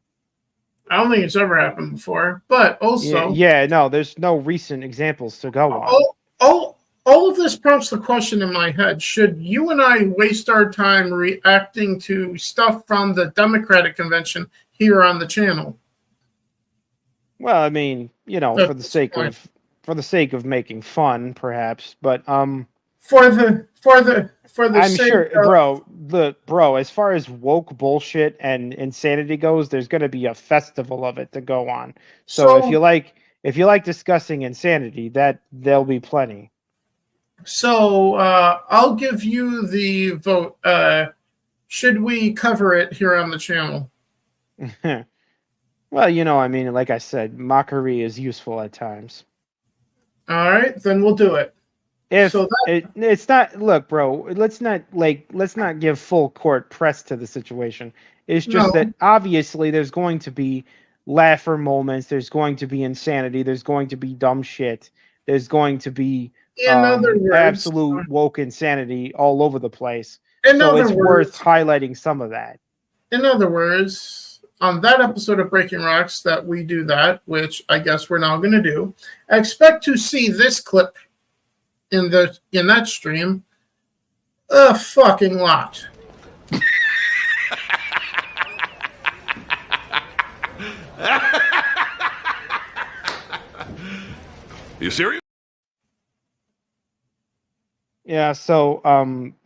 I don't think it's ever happened before, but also... no, there's no recent examples to go on. All of this prompts the question in my head, should you and I waste our time reacting to stuff from the Democratic convention here on the channel? Well, I mean, for the sake of making fun, perhaps, but for the I'm sake sure, of, bro, as far as woke bullshit and insanity goes, there's going to be a festival of it to go on. So if you like discussing insanity, that there'll be plenty. So I'll give you the vote. Should we cover it here on the channel? Well, I mean, like I said, mockery is useful at times. All right, then we'll do it. It's not, look, bro, let's not give full court press to the situation. It's just that obviously there's going to be laugher moments, there's going to be insanity, there's going to be dumb shit, there's going to be absolute woke insanity all over the place. So it's worth highlighting some of that. In other words, on that episode of Breaking Rocks that we do that, which I guess we're now going to do, I expect to see this clip in that stream? A fucking lot. You serious? Yeah, so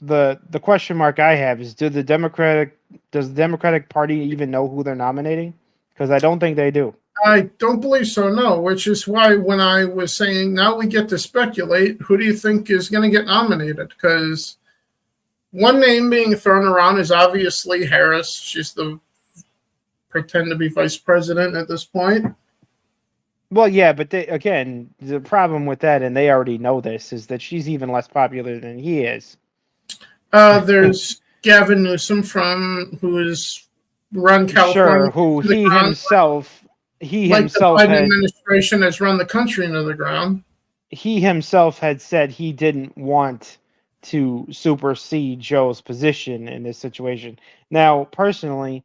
the question mark I have is does the Democratic Party even know who they're nominating? Because I don't think they do. I don't believe so, no, which is why when I was saying now we get to speculate, who do you think is going to get nominated? Because one name being thrown around is obviously Harris. She's the pretend to be vice president at this point. Well, yeah, but again, the problem with that, and they already know this, is that she's even less popular than he is. There's Gavin Newsom who is run California. Sure, who he himself the Biden administration has run the country into the ground. He himself had said he didn't want to supersede Joe's position in this situation. Now, personally,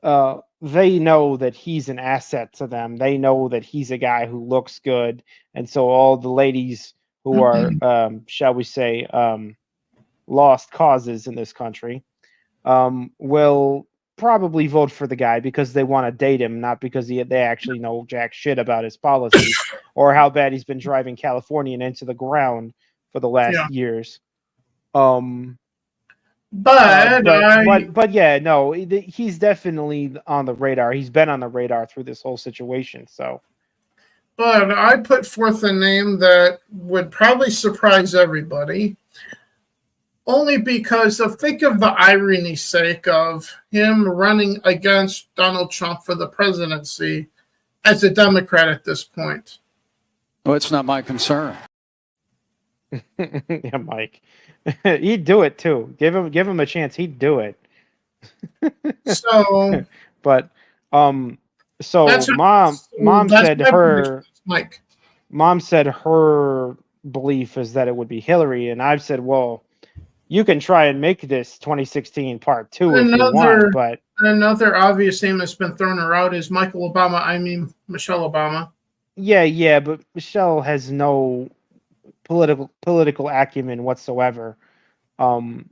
they know that he's an asset to them. They know that he's a guy who looks good. And so all the ladies who are, shall we say, lost causes in this country will probably vote for the guy because they want to date him, not because they actually know jack shit about his policies or how bad he's been driving California into the ground for the last years. But yeah, no, he's definitely on the radar. He's been on the radar through this whole situation. So, but I put forth a name that would probably surprise everybody, only because think of the irony sake of him running against Donald Trump for the presidency as a Democrat at this point. Well, it's not my concern. Yeah, Mike. He'd do it too. Give him a chance. He'd do it. So, but so mom said her belief is that it would be Hillary, and I've said, well, you can try and make this 2016 part 2 if you want, but another obvious name that's been thrown around is Michelle Obama. Yeah, but Michelle has no political acumen whatsoever. Neither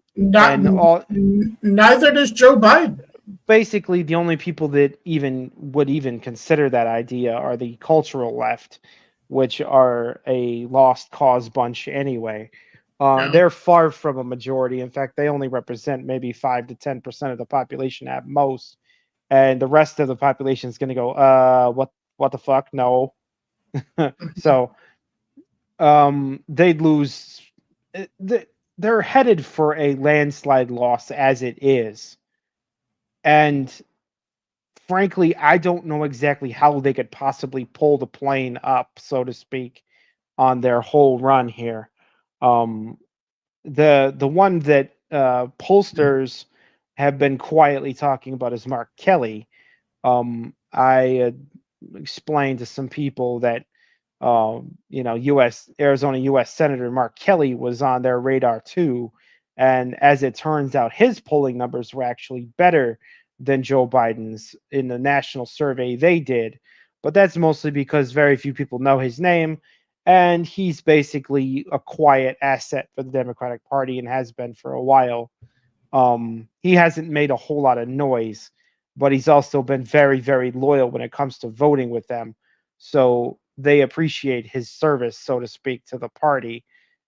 does Joe Biden. Basically, the only people that would consider that idea are the cultural left, which are a lost cause bunch anyway. They're far from a majority. In fact, they only represent maybe 5 to 10% of the population at most, and the rest of the population is going to go, what the fuck? No. So they'd lose. They're headed for a landslide loss as it is. And frankly, I don't know exactly how they could possibly pull the plane up, so to speak, on their whole run here. The one that pollsters have been quietly talking about is Mark Kelly. I explained to some people that Arizona U.S. Senator Mark Kelly was on their radar too, and as it turns out, his polling numbers were actually better than Joe Biden's in the national survey they did. But that's mostly because very few people know his name, and he's basically a quiet asset for the Democratic Party and has been for a while. He hasn't made a whole lot of noise, but he's also been very, very loyal when it comes to voting with them. So they appreciate his service, so to speak, to the party,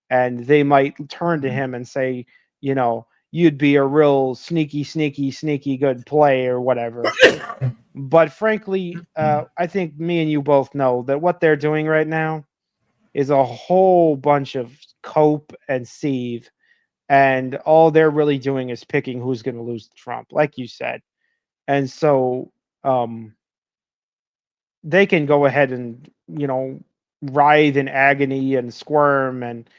and they might turn to him and say, you'd be a real sneaky good play or whatever. But frankly, I think me and you both know that what they're doing right now is a whole bunch of cope and sieve, and all they're really doing is picking who's going to lose to Trump, like you said. And so they can go ahead and writhe in agony and squirm and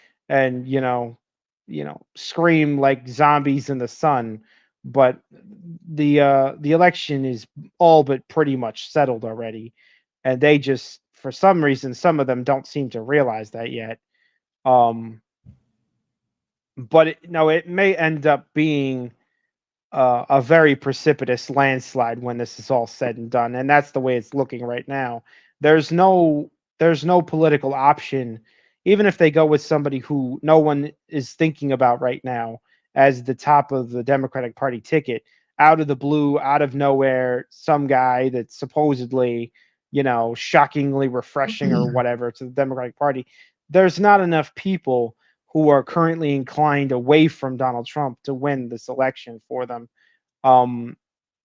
scream like zombies in the sun, but the election is all but pretty much settled already, and they just, for some reason, some of them don't seem to realize that yet. But it may end up being a very precipitous landslide when this is all said and done, and that's the way it's looking right now. There's no political option even if they go with somebody who no one is thinking about right now as the top of the Democratic Party ticket, out of the blue, out of nowhere, some guy that's supposedly, shockingly refreshing or whatever to the Democratic Party, there's not enough people who are currently inclined away from Donald Trump to win this election for them.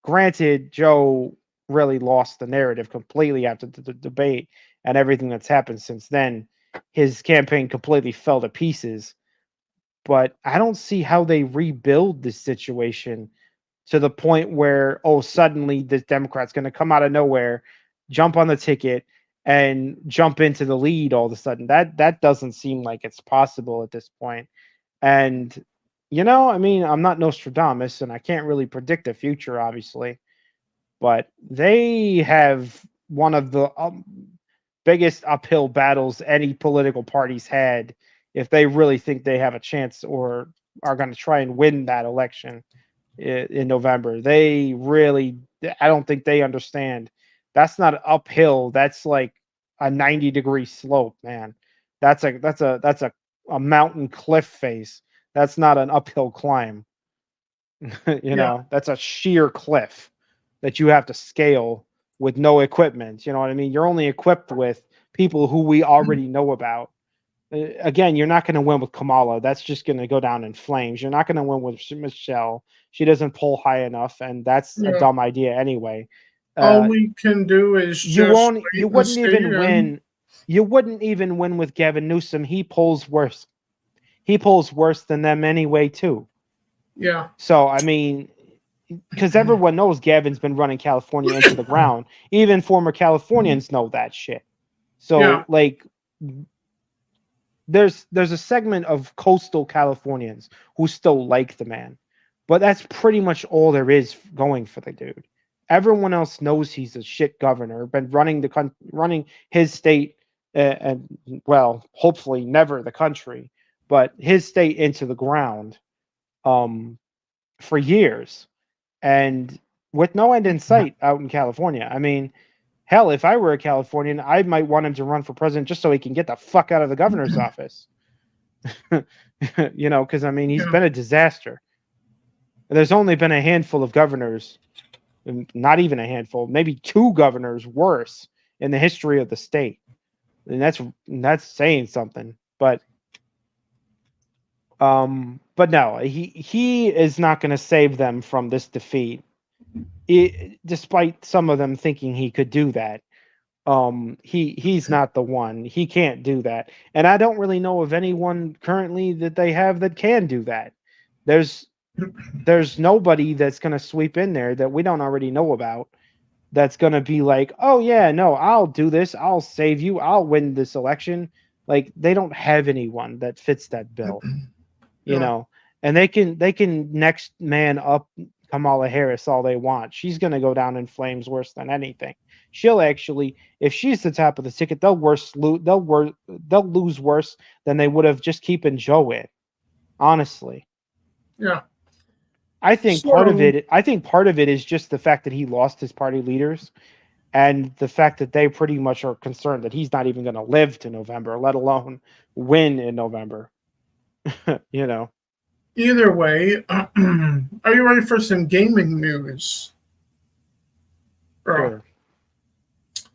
Granted, Joe really lost the narrative completely after the debate and everything that's happened since then. His campaign completely fell to pieces. But I don't see how they rebuild this situation to the point where, suddenly this Democrat's going to come out of nowhere, jump on the ticket, and jump into the lead all of a sudden. That doesn't seem like it's possible at this point. And, I'm not Nostradamus, and I can't really predict the future, obviously. But they have one of the biggest uphill battles any political party's had if they really think they have a chance or are going to try and win that election in November. I don't think they understand. That's not uphill. That's like a 90-degree slope, man. That's a mountain cliff face. That's not an uphill climb. That's a sheer cliff that you have to scale with no equipment. You know what I mean? You're only equipped with people who we already know about. Again, you're not going to win with Kamala. That's just going to go down in flames. You're not going to win with Michelle. She doesn't pull high enough, and that's a dumb idea anyway. All we can do is you wouldn't even win. You wouldn't even win with Gavin Newsom. He pulls worse. He pulls worse than them anyway, too. Yeah. So I mean, because everyone knows Gavin's been running California into the ground. Even former Californians know that shit. So there's a segment of coastal Californians who still like the man, but that's pretty much all there is going for the dude. Everyone else knows he's a shit governor, been running his state, and well, hopefully never the country, but his state into the ground, for years, and with no end in sight out in California. I mean, hell, if I were a Californian, I might want him to run for president just so he can get the fuck out of the governor's office. Because I mean, he's been a disaster. There's only been a handful of governors, not even a handful, maybe 2 governors worse in the history of the state, and that's saying something. But no, he is not going to save them from this defeat. Despite some of them thinking he could do that, he's not the one. He can't do that, and I don't really know of anyone currently that they have that can do that. There's nobody that's going to sweep in there that we don't already know about. That's going to be like, oh yeah, no, I'll do this. I'll save you. I'll win this election. Like, they don't have anyone that fits that bill. And they can next man up Kamala Harris all they want. She's going to go down in flames worse than anything. She'll actually, if she's the top of the ticket, they'll lose worse than they would have just keeping Joe in. Honestly. Yeah. I think part of it is just the fact that he lost his party leaders, and the fact that they pretty much are concerned that he's not even going to live to November, let alone win in November. Either way, are you ready for some gaming news? Sure.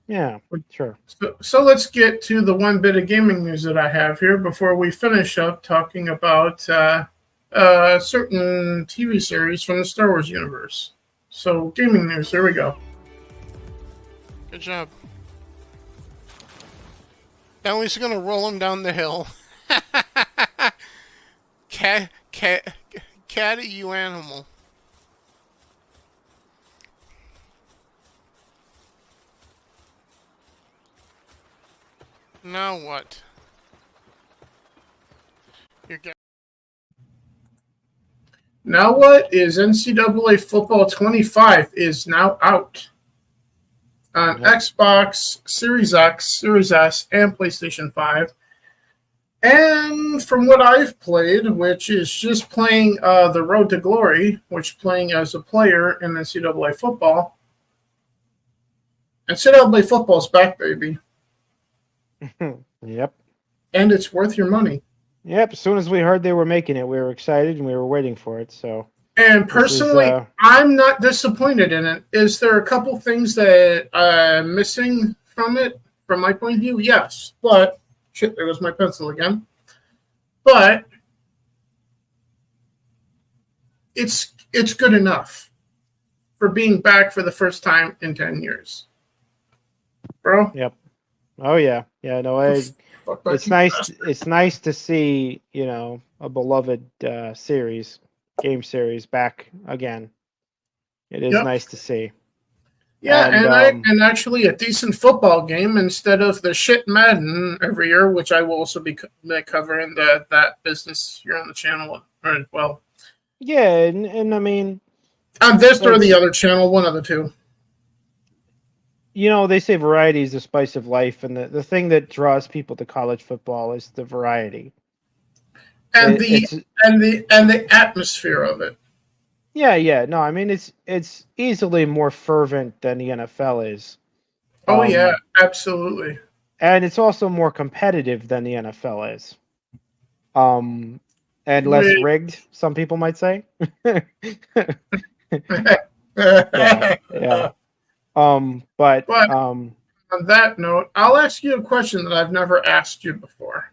Yeah, sure. So let's get to the one bit of gaming news that I have here before we finish up talking about certain TV series from the Star Wars universe. So gaming news, here we go. Good job. Ellie's gonna roll him down the hill. Catty, you animal. Now what? Now what is NCAA Football 25 is now out on Xbox, Series X, Series S, and PlayStation 5. And from what I've played, which is just playing The Road to Glory, which playing as a player in NCAA Football, NCAA Football's back, baby. Yep. and it's worth your money. Yep. As soon as we heard they were making it, we were excited and we were waiting for it. So, and personally, I'm not disappointed in it. Is there a couple things that I'm missing from it, from my point of view? Yes, but shit, there goes my pencil again. But it's good enough for being back for the first time in 10 years, bro. Yep. Oh yeah, yeah. No, it's nice. It's nice to see, you know, a beloved game series back again. It is nice to see. Yeah, and actually a decent football game instead of the shit Madden every year, which I will also be covering that business here on the channel as well. Yeah, and I mean, on this or the other channel, one of the two. You know, they say variety is the spice of life, and the thing that draws people to college football is the variety. And the atmosphere of it. Yeah. No, I mean it's easily more fervent than the NFL is. Oh yeah, absolutely. And it's also more competitive than the NFL is. And less rigged, some people might say. yeah. But on that note, I'll ask you a question that I've never asked you before.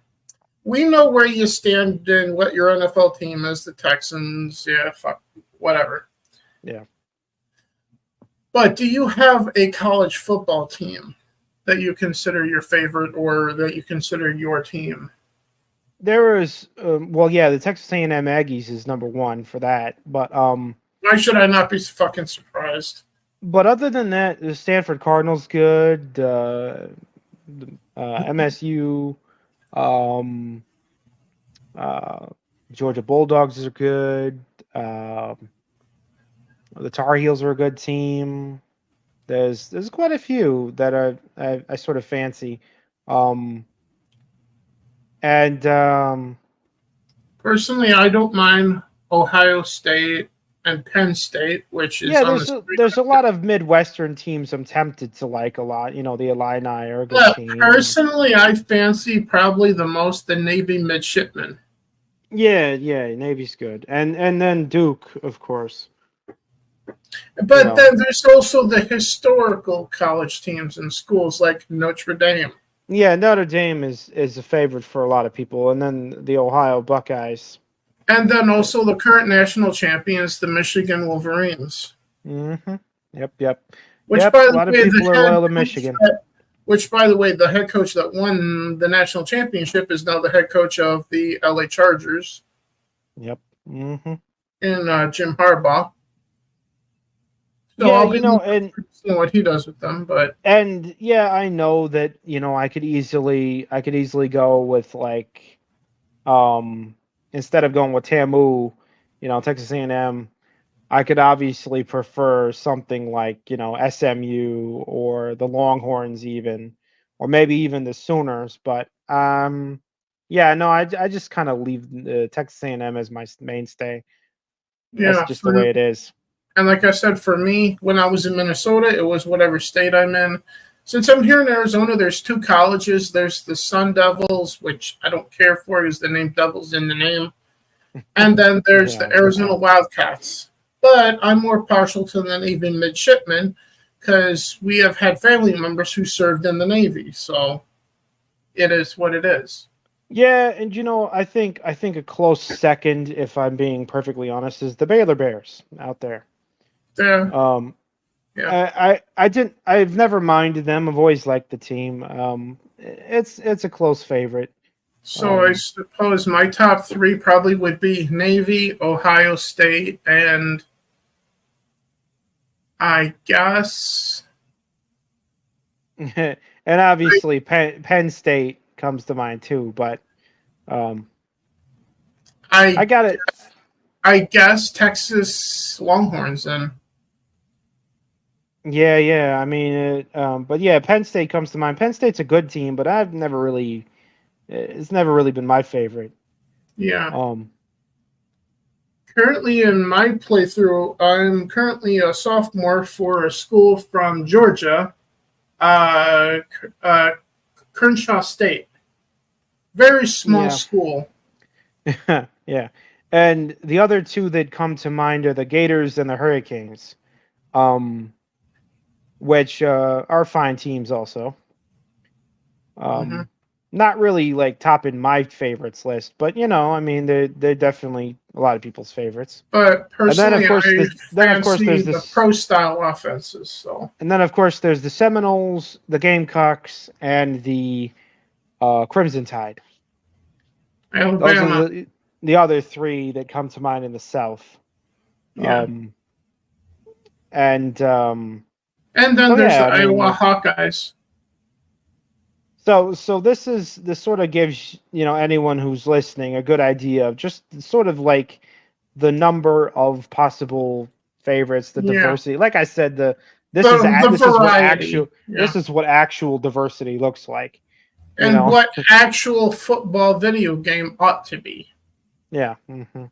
We know where you stand in what your NFL team is, the Texans, whatever. Yeah. But do you have a college football team that you consider your favorite or that you consider your team? There is, the Texas A&M Aggies is number one for that. But why should I not be fucking surprised? But other than that, the Stanford Cardinals good, MSU, Georgia Bulldogs are good. The Tar Heels are a good team. There's quite a few that I sort of fancy. Personally, I don't mind Ohio State and Penn State, which is there's a lot of Midwestern teams I'm tempted to like a lot. You know, the Illini are a good team. Personally, I fancy probably the most the Navy midshipmen. Yeah, Navy's good, and then Duke, of course. But then there's also the historical college teams and schools like Notre Dame. Yeah, Notre Dame is a favorite for a lot of people, and then the Ohio Buckeyes. And then also the current national champions, the Michigan Wolverines. Mm-hmm. Yep. Which, by the way, a lot of people are loyal to Michigan. Which, by the way, the head coach that won the national championship is now the head coach of the LA Chargers. Yep. Mm-hmm. And Jim Harbaugh. So yeah, I'll be seeing what he does with them, I know that I could easily go with like, instead of going with TAMU, Texas A&M, I could obviously prefer something like SMU or the Longhorns even, or maybe even the Sooners. But I just kind of leave Texas A&M as my mainstay. Yeah, that's just the way it is. And like I said, for me, when I was in Minnesota, it was whatever state I'm in. Since I'm here in Arizona, there's two colleges. There's the Sun Devils, which I don't care for because the name Devils in the name. And then there's the Arizona Wildcats. But I'm more partial to the Navy midshipmen because we have had family members who served in the Navy. So it is what it is. Yeah, and I think a close second, if I'm being perfectly honest, is the Baylor Bears out there. Yeah. I've never minded them. I've always liked the team. It's a close favorite. So I suppose my top three probably would be Navy, Ohio State, and I guess. And obviously Penn State comes to mind too, but I got it. I guess Texas Longhorns then. Yeah. I mean, but yeah, Penn State comes to mind. Penn State's a good team, but it's never really been my favorite. Yeah. Currently in my playthrough, I'm currently a sophomore for a school from Georgia, Crenshaw State. Very small Yeah. school. Yeah. And the other two that come to mind are the Gators and the Hurricanes, which are fine teams also. Mhm. Not really like top in my favorites list, but I mean they're definitely a lot of people's favorites. But And then personally, of course I fancy there's the this, pro style offenses. So, and then of course there's the Seminoles, the Gamecocks, and the Crimson Tide. Those are Alabama. the other three that come to mind in the South. Yeah. And And then so, there's yeah, the I mean, Iowa Hawkeyes. So this sort of gives anyone who's listening a good idea of just sort of like the number of possible favorites, the Yeah. diversity. Like I said, this The variety. this is what actual diversity looks like. And what actual football video game ought to be. Yeah. Mm-hmm.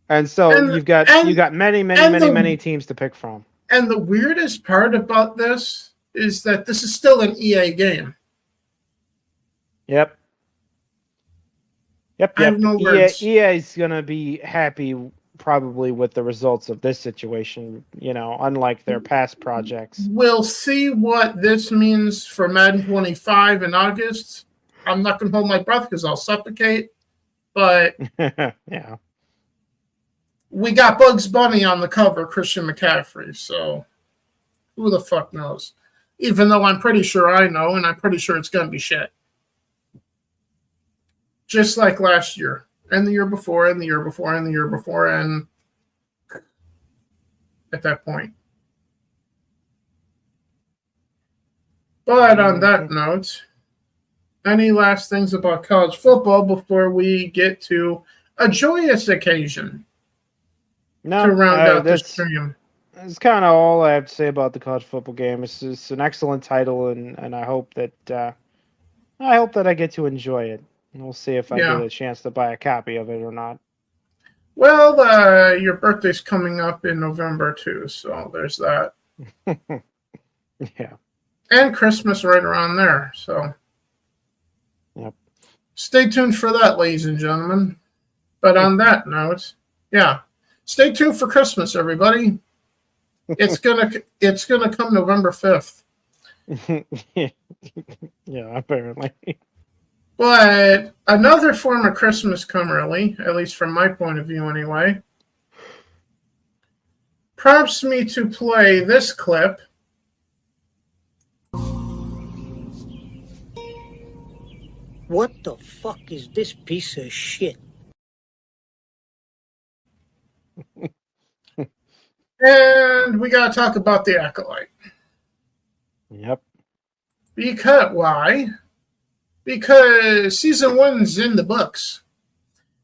And so you've got many teams to pick from. And the weirdest part about this is that this is still an EA game. Yep. I have no words. EA is gonna be happy probably with the results of this situation. Unlike their past projects. We'll see what this means for Madden 25 in August. I'm not gonna hold my breath because I'll suffocate. But yeah. We got Bugs Bunny on the cover, Christian McCaffrey, so who the fuck knows? Even though I'm pretty sure I know, and I'm pretty sure it's going to be shit. Just like last year, and the year before, and the year before, and the year before, and at that point. But on that note, any last things about college football before we get to a joyous occasion? No, to round out the stream. That's kind of all I have to say about the college football game. It's an excellent title, and I hope that I get to enjoy it. And we'll see if I get a chance to buy a copy of it or not. Well, your birthday's coming up in November too, so there's that. Yeah. And Christmas right around there, so. Yep. Stay tuned for that, ladies and gentlemen. But on that note, stay tuned for Christmas, everybody. It's gonna come November 5th. Yeah, apparently. But another form of Christmas come early, at least from my point of view anyway, prompts me to play this clip. What the fuck is this piece of shit? And we got to talk about the Acolyte. Yep. Why? Because season 1's in the books.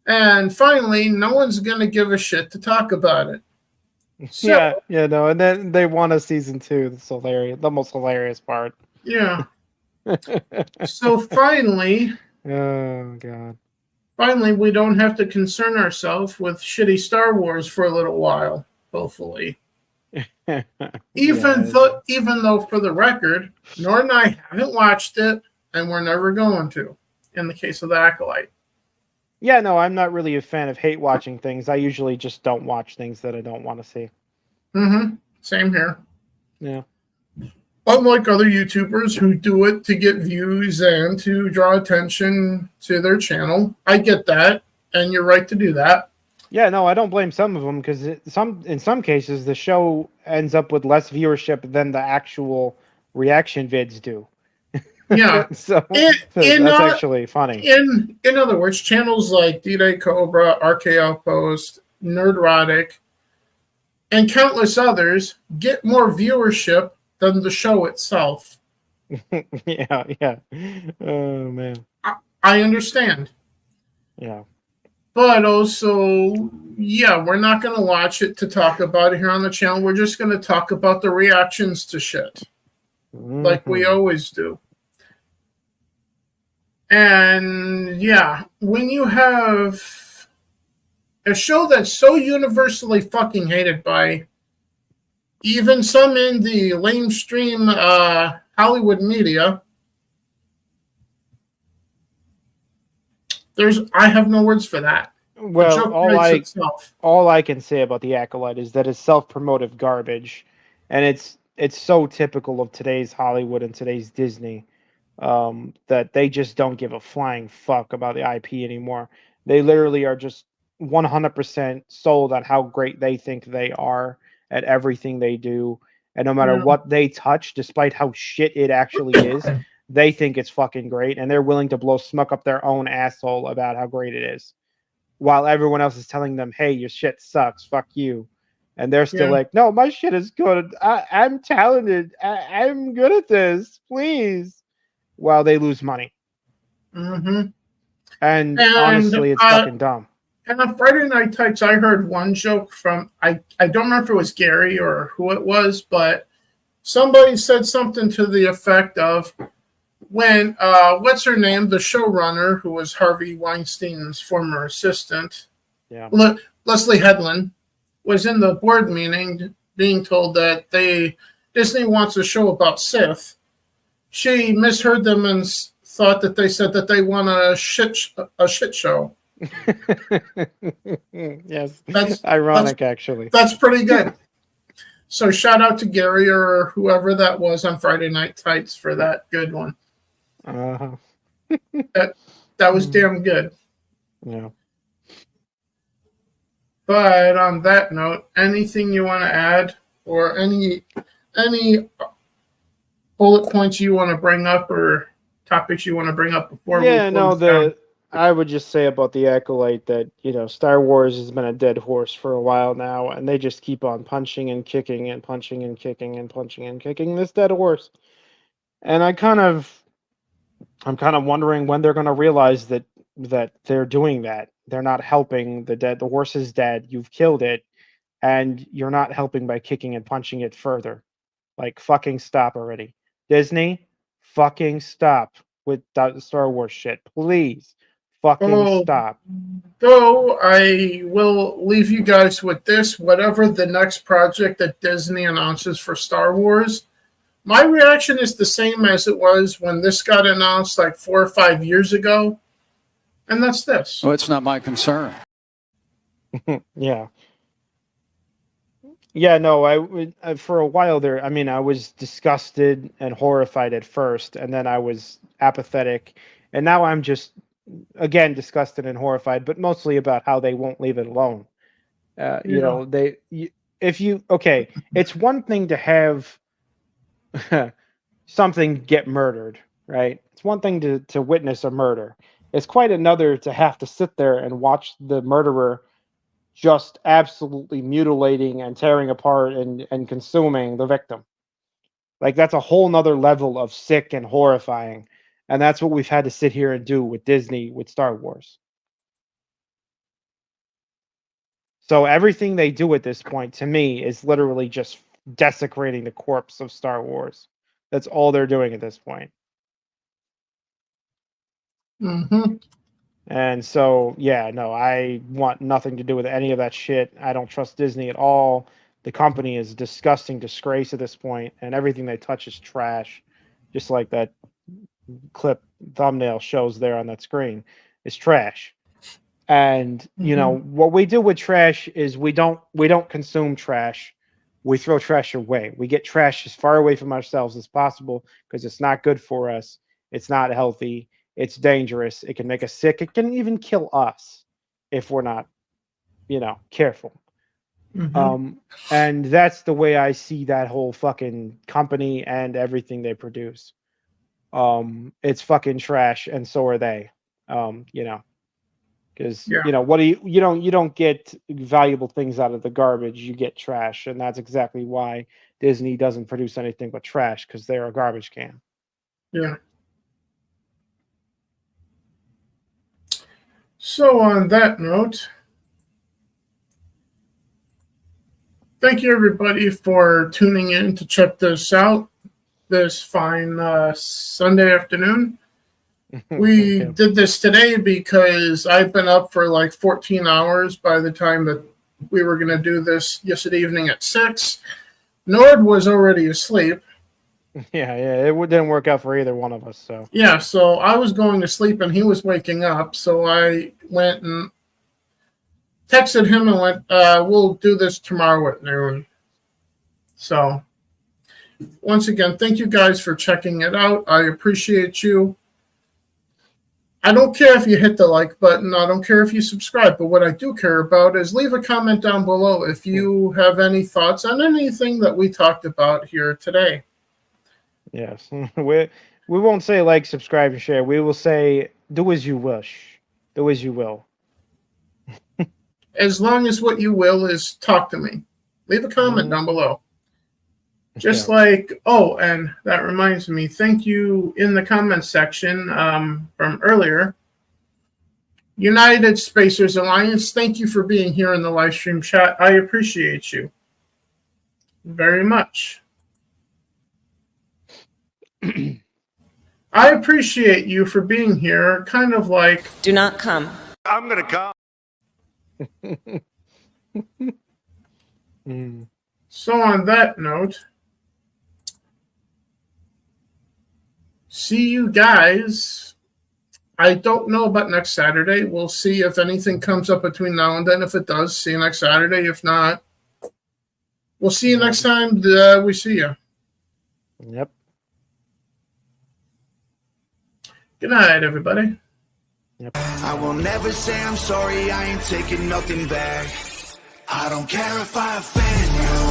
And finally, no one's going to give a shit to talk about it. So, no, and then they want a season 2. That's hilarious. The most hilarious part. Yeah. So finally... Oh, God. Finally, we don't have to concern ourselves with shitty Star Wars for a little while, hopefully. Even though, for the record, Nor and I haven't watched it, and we're never going to, in the case of the Acolyte. Yeah, no, I'm not really a fan of hate watching things. I usually just don't watch things that I don't want to see. Mm-hmm. Same here. Yeah. Unlike other YouTubers who do it to get views and to draw attention to their channel. I get that, and you're right to do that. Yeah, no, I don't blame some of them because in some cases the show ends up with less viewership than the actual reaction vids do. Yeah, so that's actually funny. In other words, channels like D-Day Cobra, RK Outpost, Nerdrotic, and countless others get more viewership than the show itself. Yeah. Oh man. I understand. Yeah. But also, we're not going to watch it to talk about it here on the channel. We're just going to talk about the reactions to shit. Mm-hmm. Like we always do. And when you have a show that's so universally fucking hated by even some in the lamestream Hollywood media, I have no words for that. Well, the joke writes itself. all I can say about the Acolyte is that it's self-promotive garbage, and it's so typical of today's Hollywood and today's Disney, that they just don't give a flying fuck about the IP anymore. They literally are just 100% sold on how great they think they are at everything they do, and no matter Yeah. what they touch, despite how shit it actually is, they think it's fucking great, and they're willing to blow smoke up their own asshole about how great it is, while everyone else is telling them, "Hey, your shit sucks. Fuck you," and they're still Yeah. like, "No, my shit is good. I'm talented. I'm good at this. Please," while they lose money. Mm-hmm. And honestly, it's fucking dumb. And on Friday Night Tights, I heard one joke from, I don't remember if it was Gary or who it was, but somebody said something to the effect of, when, what's her name, the showrunner, who was Harvey Weinstein's former assistant, Yeah. Leslie Headland, was in the board meeting being told that Disney wants a show about Sith. She misheard them and thought that they said that they want a shit show. Yes, that's ironic, actually. That's pretty good. So shout out to Gary or whoever that was on Friday Night Tights for that good one. Uh-huh. that was damn good. Yeah. But on that note, anything you want to add, or any bullet points you want to bring up, or topics you want to bring up before we close down? I would just say about the Acolyte that, Star Wars has been a dead horse for a while now, and they just keep on punching and kicking and punching and kicking and punching and kicking this dead horse. And I'm kind of wondering when they're going to realize that they're doing that. They're not helping the horse is dead. You've killed it, and you're not helping by kicking and punching it further. Like, fucking stop already. Disney, fucking stop with that Star Wars shit. Please. Fucking stop. Though I will leave you guys with this: whatever the next project that Disney announces for Star Wars, my reaction is the same as it was when this got announced like 4 or 5 years ago, and that's this. Well, it's not my concern. Yeah. Yeah, no, I for a while there, I was disgusted and horrified at first, and then I was apathetic, and now I'm just, again, disgusted and horrified, but mostly about how they won't leave it alone. It's one thing to have something get murdered, right? It's one thing to witness a murder. It's quite another to have to sit there and watch the murderer just absolutely mutilating and tearing apart and consuming the victim. Like, that's a whole nother level of sick and horrifying. And that's what we've had to sit here and do with Disney, with Star Wars. So everything they do at this point, to me, is literally just desecrating the corpse of Star Wars. That's all they're doing at this point. Mm-hmm. And so, yeah, no, I want nothing to do with any of that shit. I don't trust Disney at all. The company is a disgusting disgrace at this point, and everything they touch is trash. Just like that clip thumbnail shows there on that screen. It's trash. And, what we do with trash is we don't consume trash. We throw trash away. We get trash as far away from ourselves as possible because it's not good for us. It's not healthy. It's dangerous. It can make us sick. It can even kill us if we're not, careful. Mm-hmm. And that's the way I see that whole fucking company and everything they produce. It's fucking trash, and so are they. Because what do you don't get valuable things out of the garbage. You get trash, and that's exactly why Disney doesn't produce anything but trash, because they're a garbage can. Yeah. So on that note, thank you everybody for tuning in to check this out this fine Sunday afternoon. We did this today because I've been up for like 14 hours by the time that we were going to do this yesterday evening at 6. Nord was already asleep. Yeah, it didn't work out for either one of us. So Yeah, so I was going to sleep and he was waking up. So I went and texted him and went, we'll do this tomorrow at noon. So once again, thank you guys for checking it out. I appreciate you. I don't care if you hit the like button. I don't care if you subscribe. But what I do care about is leave a comment down below if you have any thoughts on anything that we talked about here today. yes, we won't say like, subscribe, and share. We will say do as you wish, do as you will. As long as what you will is talk to me. Leave a comment down below. Just like, oh, and that reminds me, thank you in the comments section from earlier. United Spacers Alliance, thank you for being here in the live stream chat. I appreciate you very much. I appreciate you for being here, kind of like... Do not come. I'm going to come. So on that note, see you guys. I don't know about next Saturday. We'll see if anything comes up between now and then. If it does, see you next Saturday. If not, we'll see you next time we see you. Yep. Good night, everybody. Yep. I will never say I'm sorry, I ain't taking nothing back. I don't care if I offend you.